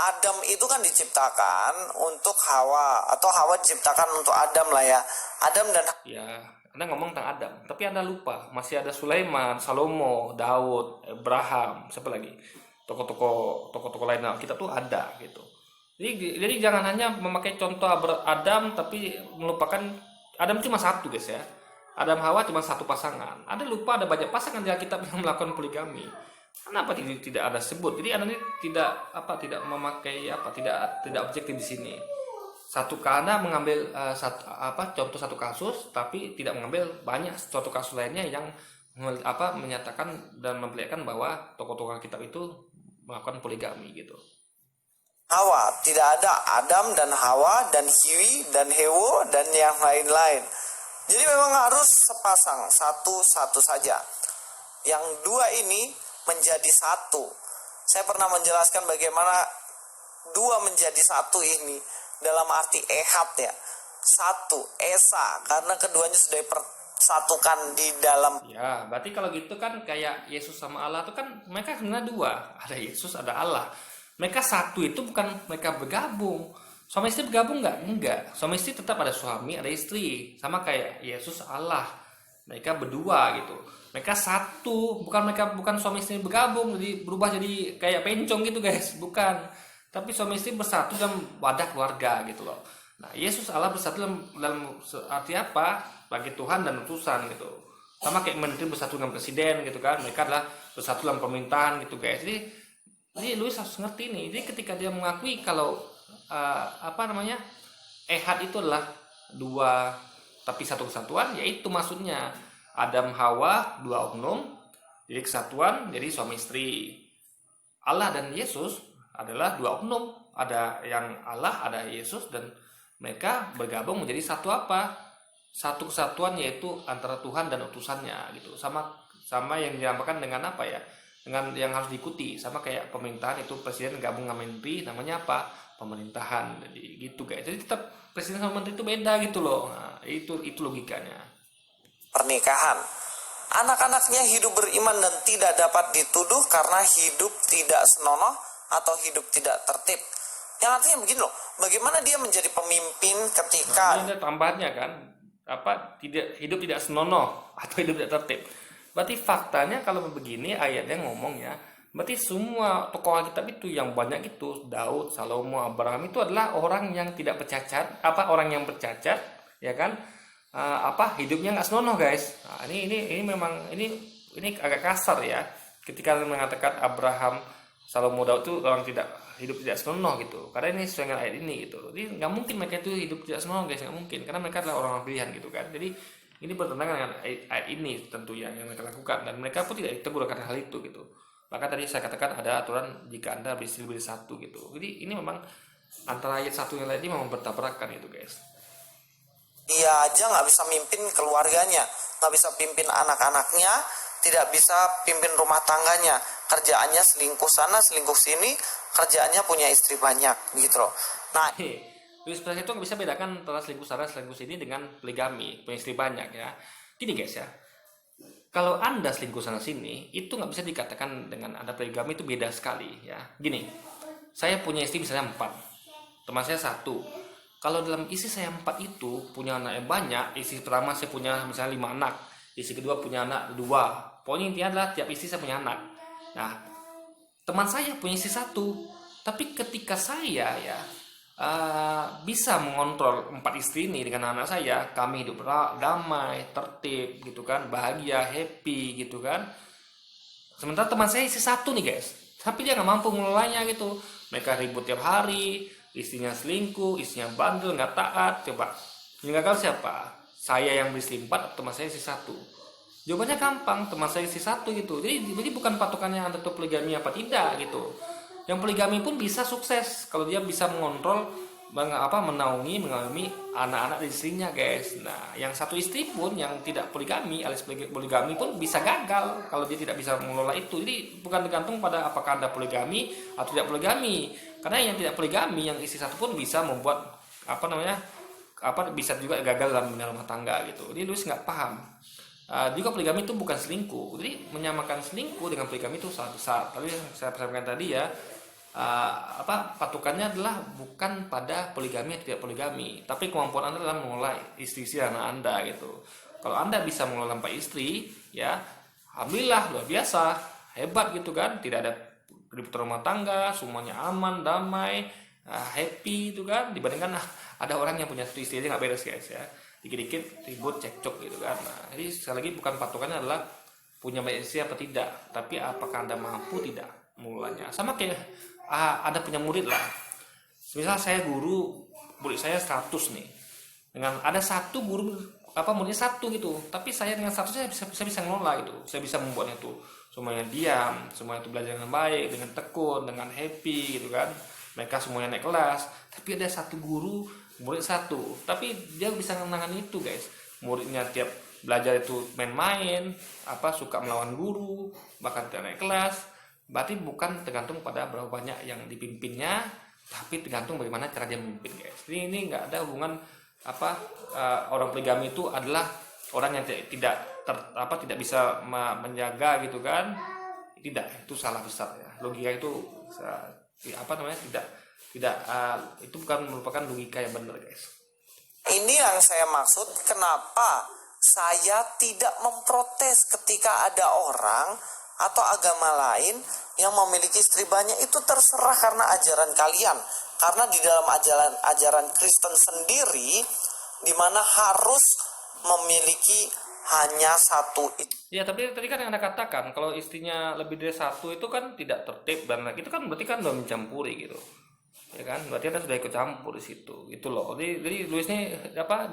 Adam itu kan diciptakan untuk Hawa, atau Hawa diciptakan untuk Adam lah ya. Adam dan ya, Anda ngomong tentang Adam, tapi Anda lupa masih ada Sulaiman, Salomo, Daud, Abraham, siapa lagi? Tokoh-tokoh lainnya kita tuh ada gitu. Jadi jangan hanya memakai contoh Adam tapi melupakan Adam cuma satu guys ya. Adam Hawa cuma satu pasangan. Ada lupa ada banyak pasangan di Alkitab yang melakukan poligami. Kenapa tidak ada sebut? Jadi Anda ini tidak memakai tidak objektif di sini. Anda mengambil contoh satu kasus tapi tidak mengambil banyak suatu kasus lainnya yang menyatakan dan memperlihatkan bahwa tokoh-tokoh Alkitab itu melakukan poligami gitu. Hawa, tidak ada Adam dan Hawa dan Hiwi dan Hewo dan yang lain-lain. Jadi memang harus sepasang, satu saja. Yang dua ini menjadi satu. Saya pernah menjelaskan bagaimana dua menjadi satu ini dalam arti ehad ya. Satu, esa, karena keduanya sudah dipersatukan di dalam. Ya, berarti kalau gitu kan kayak Yesus sama Allah itu kan mereka sebenarnya dua. Ada Yesus, ada Allah. Mereka satu itu bukan mereka bergabung. Suami istri bergabung nggak? Enggak. Suami istri tetap ada suami, ada istri. Sama kayak Yesus Allah. Mereka berdua gitu. Mereka satu, bukan suami istri bergabung jadi berubah jadi kayak pencong gitu guys, bukan. Tapi suami istri bersatu dalam wadah keluarga gitu loh. Nah, Yesus Allah bersatu dalam arti apa? Bagi Tuhan dan utusan gitu. Sama kayak menteri bersatu dengan presiden gitu kan. Mereka adalah bersatu dalam pemerintahan gitu guys. Jadi Louis harus ngerti nih. Jadi ketika dia mengakui kalau ehad itu adalah dua tapi satu kesatuan, yaitu maksudnya Adam Hawa dua oknum jadi kesatuan, jadi suami istri. Allah dan Yesus adalah dua oknum, ada yang Allah, ada Yesus, dan mereka bergabung menjadi satu kesatuan, yaitu antara Tuhan dan utusannya gitu. Sama yang dinamakan dengan apa ya, dengan yang harus diikuti, sama kayak pemerintahan itu presiden gabung sama menteri, namanya apa, pemerintahan. Jadi gitu guys. Jadi tetap presiden sama menteri itu beda gitu loh. Nah, itu logikanya. Pernikahan, anak-anaknya hidup beriman dan tidak dapat dituduh karena hidup tidak senonoh atau hidup tidak tertib. Yang artinya begini loh, bagaimana dia menjadi pemimpin ketika ini ada tambahannya kan, hidup tidak senonoh atau hidup tidak tertib. Berarti faktanya kalau begini ayatnya ngomong ya, berarti semua tokoh Alkitab itu yang banyak itu Daud, Salomo, Abraham itu adalah orang yang tidak bercacat, orang yang bercacat, ya kan? Hidupnya nggak senonoh guys. Nah, ini memang ini agak kasar ya. Ketika mengatakan Abraham, Salomo, Daud itu orang hidup tidak senonoh gitu. Karena ini sesuai dengan ayat ini gitu. Jadi nggak mungkin mereka itu hidup tidak senonoh guys, nggak mungkin. Karena mereka adalah orang pilihan gitu kan. Jadi ini bertentangan dengan ayat ini tentunya yang mereka lakukan, dan mereka pun tidak ditegur karena hal itu gitu. Maka tadi saya katakan ada aturan jika Anda beristri lebih satu gitu. Jadi ini memang antara ayat satu yang lain ini memang bertabrakan itu guys. dia aja nggak bisa mimpin keluarganya, nggak bisa pimpin anak-anaknya, tidak bisa pimpin rumah tangganya, kerjaannya selingkuh sana selingkuh sini, kerjaannya punya istri banyak gitu loh. Nah, Luis itu nggak bisa bedakan antara selingkuh sana selingkuh sini dengan poligami, punya istri banyak ya. Gini guys ya, kalau Anda selingkuh sana sini itu nggak bisa dikatakan dengan Anda poligami, itu beda sekali ya. Gini, saya punya istri misalnya 4, teman saya 1. Kalau dalam istri saya 4 itu punya anak yang banyak, istri pertama saya punya misalnya 5 anak, istri kedua punya anak 2. Pokoknya intinya adalah tiap istri saya punya anak. Nah, teman saya punya istri 1, tapi ketika saya ya bisa mengontrol 4 istri ini dengan anak saya, kami hidup damai, tertib gitu kan, bahagia, happy gitu kan. Sementara teman saya istri 1 nih guys, tapi dia nggak mampu mengelolanya gitu. Mereka ribut tiap hari, istrinya selingkuh, istrinya bandel, nggak taat. Coba yang gagal siapa? Saya yang beristri 4 atau teman saya istri 1? Jawabannya gampang, teman saya istri 1 gitu. Jadi bukan patokannya Anda tuh poligami apa tidak gitu. Yang poligami pun bisa sukses kalau dia bisa mengontrol, menaungi, mengalami anak-anak istrinya guys. Nah, yang satu istri pun yang tidak poligami alias poligami pun bisa gagal kalau dia tidak bisa mengelola itu. Jadi bukan tergantung pada apakah Anda poligami atau tidak poligami. Karena yang tidak poligami, yang istri 1 pun bisa membuat bisa juga gagal dalam rumah tangga gitu. Jadi Luis nggak paham. Juga poligami itu bukan selingkuh. Jadi menyamakan selingkuh dengan poligami itu salah besar. Tapi saya sampaikan tadi ya, patokannya adalah bukan pada poligami atau tidak poligami, tapi kemampuan Anda dalam mengelola istri-istri anak Anda gitu. Kalau Anda bisa mengelola 4 istri, ya alhamdulillah luar biasa, hebat gitu kan. Tidak ada ribut rumah tangga, semuanya aman, damai, happy itu kan, dibandingkan ada orang yang punya satu istri aja nggak beres guys ya, dikit-dikit ribut cekcok gitu kan. Nah, jadi sekali lagi bukan patokannya adalah punya banyak istri apa tidak, tapi apakah Anda mampu tidak mulanya. Sama kayak ada punya murid lah, misal saya guru, murid saya 100 nih, dengan ada satu guru muridnya 1 gitu, tapi saya dengan 100 saya bisa ngelola gitu, saya bisa membuatnya itu semuanya diam, semuanya itu belajar dengan baik, dengan tekun, dengan happy gitu kan, mereka semuanya naik kelas. Tapi ada satu guru, murid 1, tapi dia bisa menangani itu guys, muridnya tiap belajar itu main-main, suka melawan guru, bahkan tidak naik kelas. Berarti bukan tergantung pada berapa banyak yang dipimpinnya, tapi tergantung bagaimana cara dia memimpin guys. Ini nggak ada hubungan orang poligami itu adalah orang yang tidak bisa menjaga gitu kan. Tidak, itu salah besar ya, logika itu tidak itu bukan merupakan logika yang benar guys. Ini yang saya maksud, kenapa saya tidak memprotes ketika ada orang atau agama lain yang memiliki istri banyak. Itu terserah karena ajaran kalian. Karena di dalam ajaran Kristen sendiri, di mana harus memiliki hanya satu istri. Ya, tapi tadi kan yang Anda katakan kalau istrinya lebih dari 1 itu kan tidak tertib, dan itu kan berarti kan udah mencampuri gitu. Ya kan, berarti Anda sudah ikut campur di situ. Gitu loh. Jadi Luis ini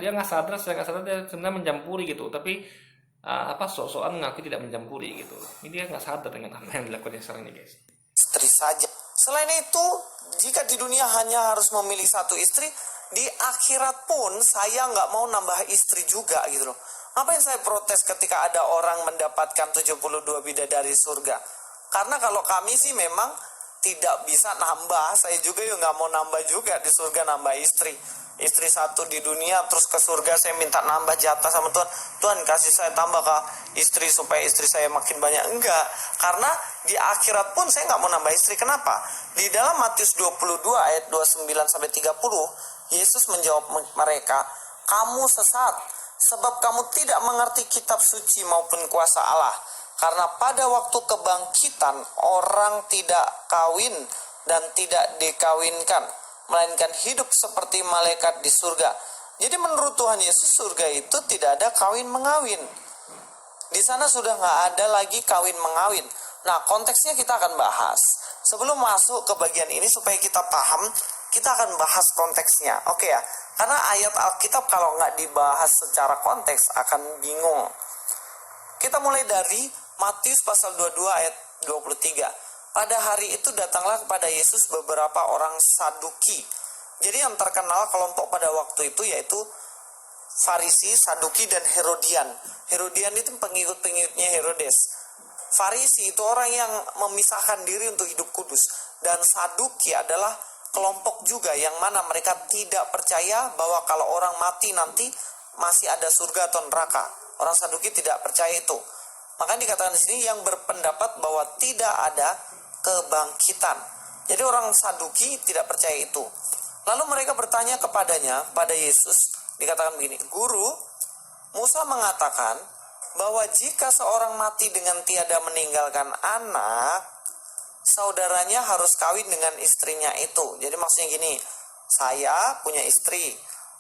dia nggak sadar, saya nggak sadar dia sebenarnya mencampuri gitu. Tapi sok-sokan ngaku tidak mencampuri gitu. Ini dia nggak sadar dengan apa yang dilakukan sekarang ini guys. Istri saja. Selain itu, jika di dunia hanya harus memilih 1 istri, di akhirat pun saya nggak mau nambah istri juga gitu loh. Ngapain saya protes ketika ada orang mendapatkan 72 bidadari surga? Karena kalau kami sih memang tidak bisa nambah. Saya juga nggak mau nambah juga di surga, nambah istri. Istri 1 di dunia, terus ke surga saya minta nambah jatah sama Tuhan. Tuhan kasih saya tambah ke istri supaya istri saya makin banyak. Enggak, karena di akhirat pun saya nggak mau nambah istri. Kenapa? Di dalam Matius 22 ayat 29-30, Yesus menjawab mereka, kamu sesat, sebab kamu tidak mengerti kitab suci maupun kuasa Allah. Karena pada waktu kebangkitan orang tidak kawin dan tidak dikawinkan, melainkan hidup seperti malaikat di surga. Jadi menurut Tuhan Yesus, surga itu tidak ada kawin mengawin. Di sana sudah nggak ada lagi kawin mengawin. Nah, konteksnya kita akan bahas. Sebelum masuk ke bagian ini supaya kita paham, kita akan bahas konteksnya. Oke ya? Karena ayat Alkitab kalau nggak dibahas secara konteks akan bingung. Kita mulai dari Matius pasal 22 ayat 23. Pada hari itu datanglah kepada Yesus beberapa orang Saduki. Jadi yang terkenal kelompok pada waktu itu yaitu Farisi, Saduki, dan Herodian. Herodian itu pengikut-pengikutnya Herodes. Farisi itu orang yang memisahkan diri untuk hidup kudus. Dan Saduki adalah kelompok juga yang mana mereka tidak percaya bahwa kalau orang mati nanti masih ada surga atau neraka. Orang Saduki tidak percaya itu. Makanya dikatakan di sini yang berpendapat bahwa tidak ada kebangkitan. Jadi orang Saduki tidak percaya itu. Lalu mereka bertanya pada Yesus, dikatakan begini, Guru, Musa mengatakan bahwa jika seorang mati dengan tiada meninggalkan anak, saudaranya harus kawin dengan istrinya itu. Jadi maksudnya gini, saya punya istri,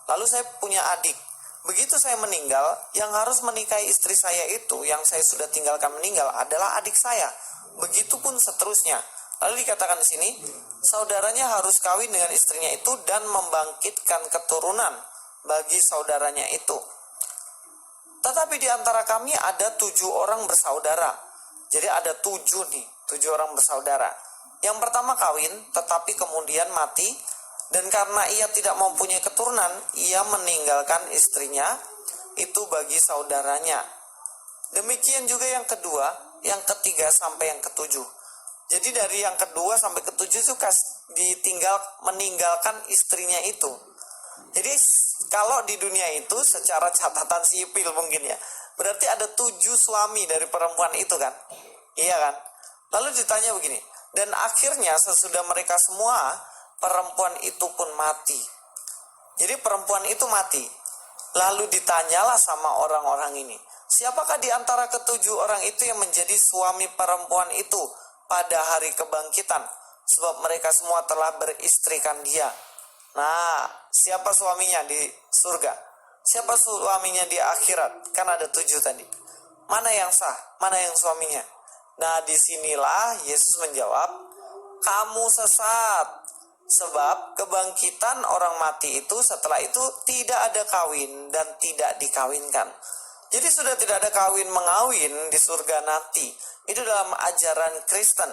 lalu saya punya adik. Begitu saya meninggal, yang harus menikahi istri saya itu, yang saya sudah tinggalkan meninggal, adalah adik saya. Begitupun seterusnya. Lalu dikatakan di sini, saudaranya harus kawin dengan istrinya itu dan membangkitkan keturunan bagi saudaranya itu. Tetapi di antara kami ada 7 orang bersaudara. Jadi ada 7 orang bersaudara. Yang pertama kawin, tetapi kemudian mati. Dan karena ia tidak mempunyai keturunan, ia meninggalkan istrinya itu bagi saudaranya. Demikian juga yang kedua, yang ketiga sampai yang ketujuh. Jadi dari yang kedua sampai ketujuh itu meninggalkan istrinya itu. Jadi kalau di dunia itu secara catatan sipil mungkin ya, berarti ada 7 suami dari perempuan itu kan. Iya kan? Lalu ditanya begini, dan akhirnya sesudah mereka semua, perempuan itu pun mati. Jadi perempuan itu mati. Lalu ditanyalah sama orang-orang ini, siapakah di antara ke-7 orang itu yang menjadi suami perempuan itu pada hari kebangkitan? sebab mereka semua telah beristrikan dia. Nah, siapa suaminya di surga? Siapa suaminya di akhirat? Kan ada 7 tadi. Mana yang sah? Mana yang suaminya? Nah, disinilah Yesus menjawab, kamu sesat. Sebab kebangkitan orang mati itu setelah itu tidak ada kawin dan tidak dikawinkan. Jadi sudah tidak ada kawin mengawin di surga nanti. Itu dalam ajaran Kristen.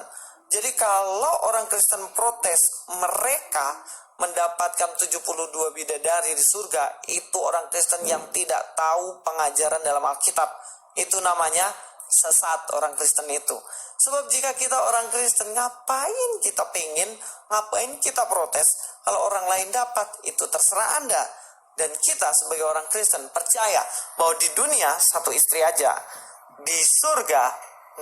Jadi kalau orang Kristen protes mereka mendapatkan 72 bidadari di surga, itu orang Kristen yang tidak tahu pengajaran dalam Alkitab. Itu namanya sesat orang Kristen itu. Sebab jika kita orang Kristen, ngapain kita pengen, ngapain kita protes? Kalau orang lain dapat, itu terserah Anda. Dan kita sebagai orang Kristen percaya bahwa di dunia 1 istri aja, di surga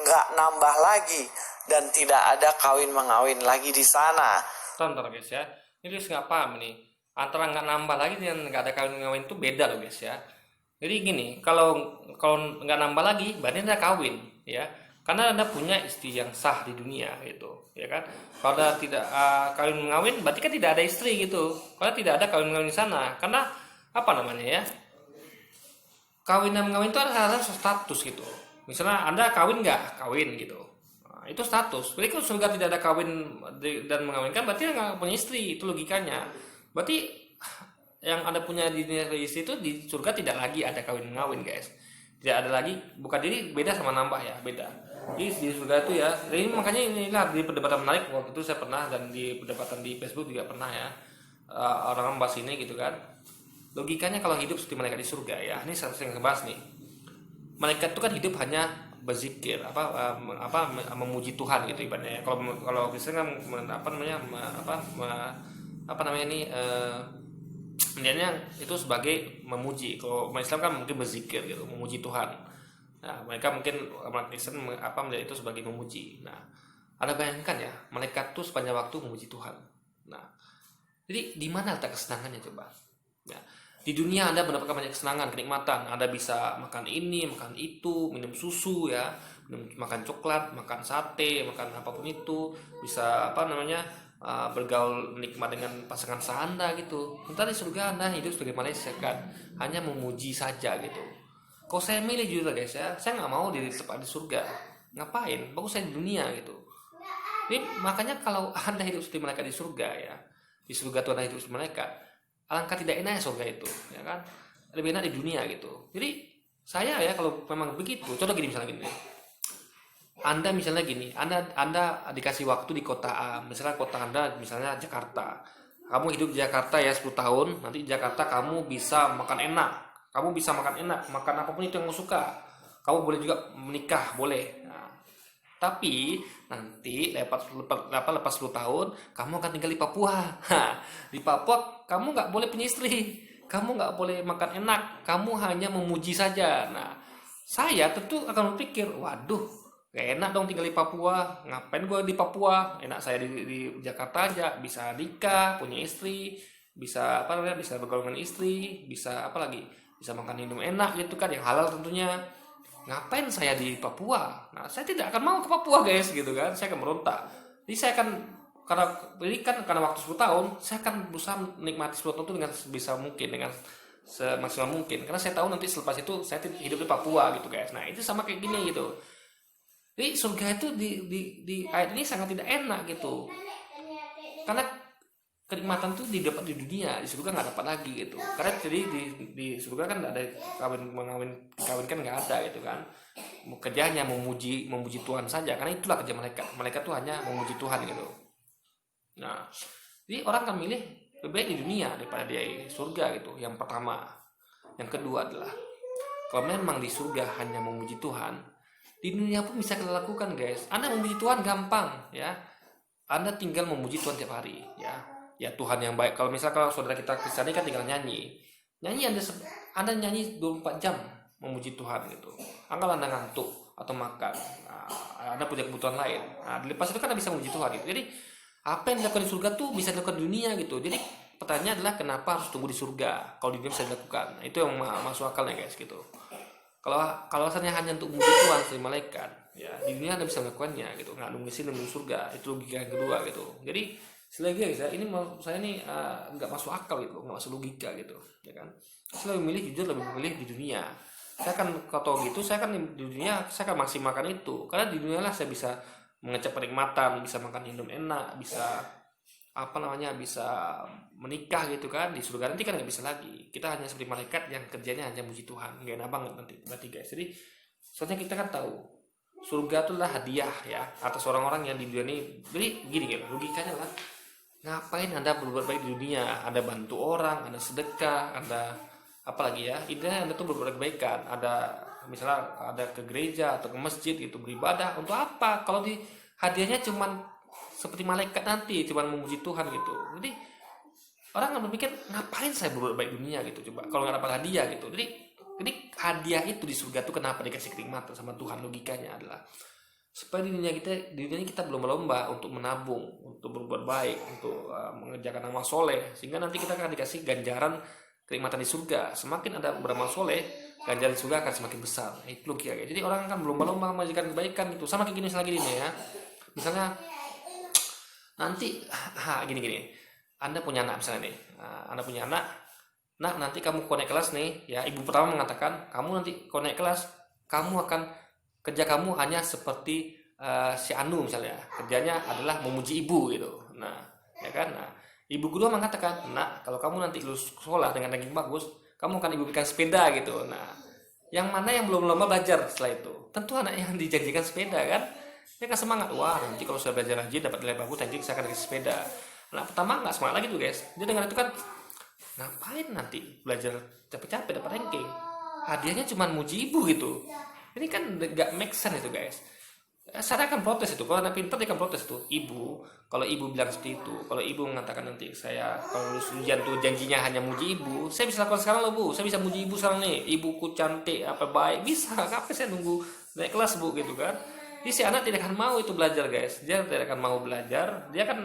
nggak nambah lagi, dan tidak ada kawin mengawin lagi di sana. Tonton guys ya, ini guys nggak paham nih, antara nggak nambah lagi dan nggak ada kawin ngawin itu beda loh guys ya. Jadi gini, kalau nggak nambah lagi berarti Anda kawin ya, karena Anda punya istri yang sah di dunia gitu ya kan. Kalau Anda tidak kawin mengawin berarti kan tidak ada istri gitu, karena tidak ada kawin mengawin di sana. Karena apa namanya ya, kawin dan mengawin itu adalah status gitu. Misalnya Anda kawin nggak kawin gitu, itu status. Jadi kalau surga tidak ada kawin dan mengawinkan, berarti nggak punya istri. Itu logikanya. Berarti yang Anda punya di dunia istri itu di surga tidak lagi ada kawin mengawin guys. Tidak ada lagi, bukan, jadi beda sama nambah ya, beda. Jadi di surga itu ya, jadi makanya inilah di perdebatan menarik waktu itu saya pernah, dan di perdebatan di Facebook juga pernah ya, orang membahas ini gitu kan. Logikanya kalau hidup seperti malaikat di surga ya, ini saya sering bahas nih. Malaikat itu kan hidup hanya berzikir, memuji Tuhan gitu ibaratnya. Kalau Kristen kan melihatnya itu sebagai memuji. Kalau Islam kan mungkin berzikir gitu, memuji Tuhan. Nah, mereka mungkin orang Kristen melihat itu sebagai memuji. Nah, Anda bayangkan ya, malaikat itu sepanjang waktu memuji Tuhan. Nah, jadi di mana letak kesenangannya coba? Ya, di dunia Anda mendapatkan banyak kesenangan, kenikmatan. Anda bisa makan ini, makan itu, minum susu ya, makan coklat, makan sate, makan apapun itu, bisa bergaul nikmat dengan pasangan Anda gitu. Ntar di surga Anda hidup sebagai malaikat, hanya memuji saja gitu. Kalau saya milih jujur guys ya, saya nggak mau di tempat di surga. Ngapain? Bagus saya di dunia gitu. Jadi makanya kalau Anda hidup seperti malaikat di surga ya, di surga Tuhan hidup seperti malaikat, alangkah tidak enaknya surga itu, ya kan? Lebih enak di dunia gitu. Jadi saya ya kalau memang begitu, contoh gini misalnya gini. Anda misalnya gini, Anda dikasih waktu di kota A, misalnya kota Anda misalnya Jakarta. Kamu hidup di Jakarta ya 10 tahun, nanti di Jakarta kamu bisa makan enak. Kamu bisa makan enak, makan apapun itu yang kamu suka. Kamu boleh juga menikah, boleh. Nah, tapi nanti lepas 10 tahun, kamu akan tinggal di Papua. Di Papua kamu nggak boleh punya istri, kamu nggak boleh makan enak, kamu hanya memuji saja. Nah, saya tentu akan berpikir, waduh, gak enak dong tinggal di Papua. Ngapain gue di Papua? Enak saya di Jakarta aja, bisa nikah, punya istri, bisa bisa bergaul dengan istri, bisa apa lagi? Bisa makan minum enak gitu kan, yang halal tentunya. Ngapain saya di Papua? Nah, saya tidak akan mau ke Papua guys gitu kan. Saya akan meronta. Jadi saya akan karena waktu 10 tahun, saya akan berusaha menikmati 10 tahun itu dengan sebisa mungkin, dengan semaksimal mungkin. Karena saya tahu nanti selepas itu saya hidup di Papua gitu guys. Nah, itu sama kayak gini gitu. Jadi surga itu di ayat ini sangat tidak enak gitu. Karena kenikmatan itu didapat di dunia, di surga nggak dapat lagi gitu. Karena jadi di surga kan nggak ada kawin kan nggak ada gitu kan. Kerjanya memuji Tuhan saja, karena itulah kerja malaikat tuh hanya memuji Tuhan gitu. Nah, jadi orang kan milih lebih baik di dunia daripada di surga gitu. Yang pertama. Yang kedua adalah kalau memang di surga hanya memuji Tuhan, di dunia pun bisa kita lakukan guys. Anda memuji Tuhan gampang ya. Anda tinggal memuji Tuhan tiap hari ya. Ya Tuhan yang baik. Kalau saudara kita Kristen kan tinggal nyanyi. Anda nyanyi 24 jam memuji Tuhan gitu. Anggaplah Anda ngantuk atau makan. Nah, Anda punya kebutuhan lain. Nah, lepas itu kan Anda bisa memuji Tuhan gitu. Jadi apa yang dilakukan di surga tuh bisa dilakukan di dunia gitu. Jadi pertanyaannya adalah kenapa harus tunggu di surga kalau di dunia bisa dilakukan. Nah, itu yang masuk akalnya guys gitu. Kalau alasannya hanya untuk memuji Tuhan sebagai malaikat, Ya, di dunia Anda bisa melakukannya gitu, nggak nunggu sini nunggu surga. Itu logika yang kedua gitu. Jadi selagi guys ya, ini saya ini nggak masuk akal gitu, nggak masuk logika gitu, ya kan? Saya lebih milih jujur, lebih memilih di dunia. Saya kan kalau gitu, saya kan di dunia saya akan maksimalkan itu, karena di dunia lah saya bisa mengecap kenikmatan, bisa makan minum enak, bisa apa namanya, bisa menikah gitu kan. Di surga nanti kan nggak bisa lagi, kita hanya seperti malaikat yang kerjanya hanya muji Tuhan, nggak enak banget nanti berarti guys. Jadi soalnya kita kan tahu surga itu adalah hadiah ya atas orang-orang yang di dunia ini. Jadi gini gitu logikanya lah, ngapain Anda berbuat baik di dunia? Anda bantu orang, Anda sedekah, Anda apalagi ya, intinya Anda tuh berbuat kebaikan. Ada misalnya ada ke gereja atau ke masjid gitu beribadah untuk apa? Kalau di hadiahnya cuman seperti malaikat nanti, cuman memuji Tuhan gitu. Jadi orang akan berpikir ngapain saya berbuat baik di dunia gitu coba kalau nggak dapat hadiah gitu. Jadi hadiah itu di surga tuh kenapa dikasih kenikmatan sama Tuhan? Logikanya adalah supaya di dunia kita berlomba-lomba untuk menabung, untuk berbuat baik, untuk mengerjakan amal soleh, sehingga nanti kita akan dikasih ganjaran kenikmatan di surga. Semakin ada beramal soleh, ganjaran di surga akan semakin besar. Itu logika. Jadi orang akan berlomba-lomba mengerjakan kebaikan itu. Sama kayak gini lagi ini ya. Misalnya nanti gini. Anda punya anak misalnya nih. Anda punya anak. Nah, nanti kamu konek kelas nih, ya ibu pertama mengatakan, kamu nanti konek kelas, kamu akan kerja kamu hanya seperti si Anu misalnya, kerjanya adalah memuji ibu gitu. Nah, ya kan? Nah, ibu kedua mengatakan, nah kalau kamu nanti lulus sekolah dengan ranking bagus, kamu akan ibu berikan sepeda gitu. Nah, yang mana yang belum lama belajar setelah itu? Tentu anak yang dijanjikan sepeda kan? Dia kan semangat, wah nanti kalau sudah belajar rajin dapat nilai bagus, nanti saya akan kasih sepeda. Nah, pertama nggak semangat lagi tuh guys. Dia dengan itu kan ngapain nanti belajar capek-capek dapat ranking, hadiahnya cuma muji ibu gitu. Ini kan gak make sense itu guys. Saya akan protes itu, kalau anak pintar dia akan protes tuh. Ibu, kalau ibu bilang seperti itu, kalau ibu mengatakan nanti saya kalau lulus ujian tuh janjinya hanya muji ibu, saya bisa lakukan sekarang loh bu, saya bisa muji ibu sekarang nih, ibuku cantik apa baik, bisa. Ngapain saya nunggu naik kelas bu gitu kan? Jadi si anak tidak akan mau itu belajar guys, dia tidak akan mau belajar, dia kan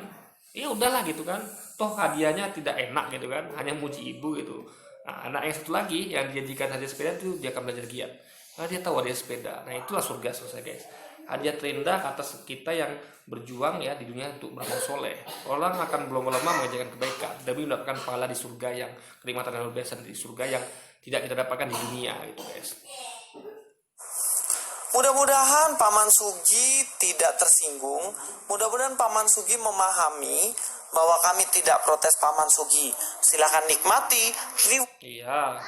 ya udahlah gitu kan, toh hadiahnya tidak enak gitu kan, hanya muji ibu gitu. Nah, anak yang satu lagi yang dijadikan hadiah sepeda itu dia akan belajar giat, karena dia tahu hadiah sepeda. Nah itulah surga selesai guys. Hadiah terendah atas kita yang berjuang ya di dunia untuk beramal soleh. Orang akan berlomba-lomba mengerjakan kebaikan demi mendapatkan pahala di surga yang kenikmatan yang luar biasa, di surga yang tidak kita dapatkan di dunia gitu guys. Mudah-mudahan Paman Sugi tidak tersinggung. Mudah-mudahan Paman Sugi memahami bahwa kami tidak protes Paman Sugi. Silahkan nikmati. Iya,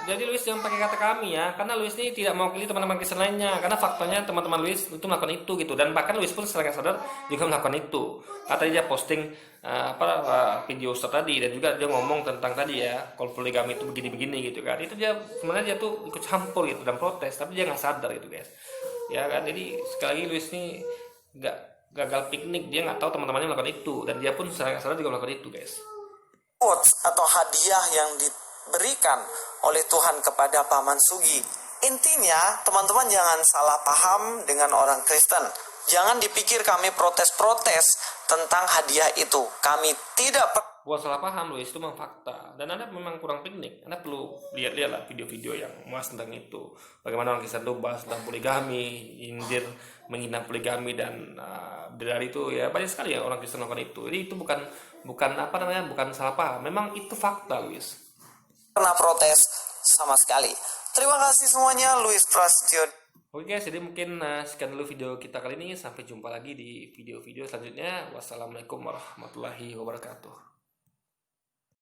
jadi Luis jangan pakai kata kami ya, karena Luis ini tidak mewakili teman-teman Kristen lainnya, karena faktanya teman-teman Luis itu melakukan itu gitu, dan bahkan Luis pun secara sadar juga melakukan itu. Katanya dia posting video Ustaz tadi, dan juga dia ngomong tentang tadi ya, kalau poligami itu begini-begini gitu kan. Itu dia sebenarnya dia tuh ikut campur gitu dan protes, tapi dia nggak sadar gitu guys. Ya kan, jadi sekali lagi Luis ini nggak gagal piknik, dia nggak tahu teman-temannya melakukan itu, dan dia pun secara sadar juga melakukan itu guys. Quotes atau hadiah yang diberikan oleh Tuhan kepada Paman Sugi. Intinya, teman-teman jangan salah paham dengan orang Kristen. Jangan dipikir kami protes-protes tentang hadiah itu. Kami tidak Buat salah paham Luis, itu memang fakta, dan Anda memang kurang piknik. Anda perlu lihat-lihat lah video-video yang membahas tentang itu, bagaimana orang Kristen itu bahas tentang poligami, nyindir, menghina poligami, dan dari itu ya banyak sekali ya orang Kristen melakukan itu. Jadi itu bukan salah paham, memang itu fakta Luis. pernah protes sama sekali. Terima kasih semuanya, Luis Prasetyo. Oke guys, jadi mungkin sekian dulu video kita kali ini. Sampai jumpa lagi di video-video selanjutnya. Wassalamualaikum warahmatullahi wabarakatuh.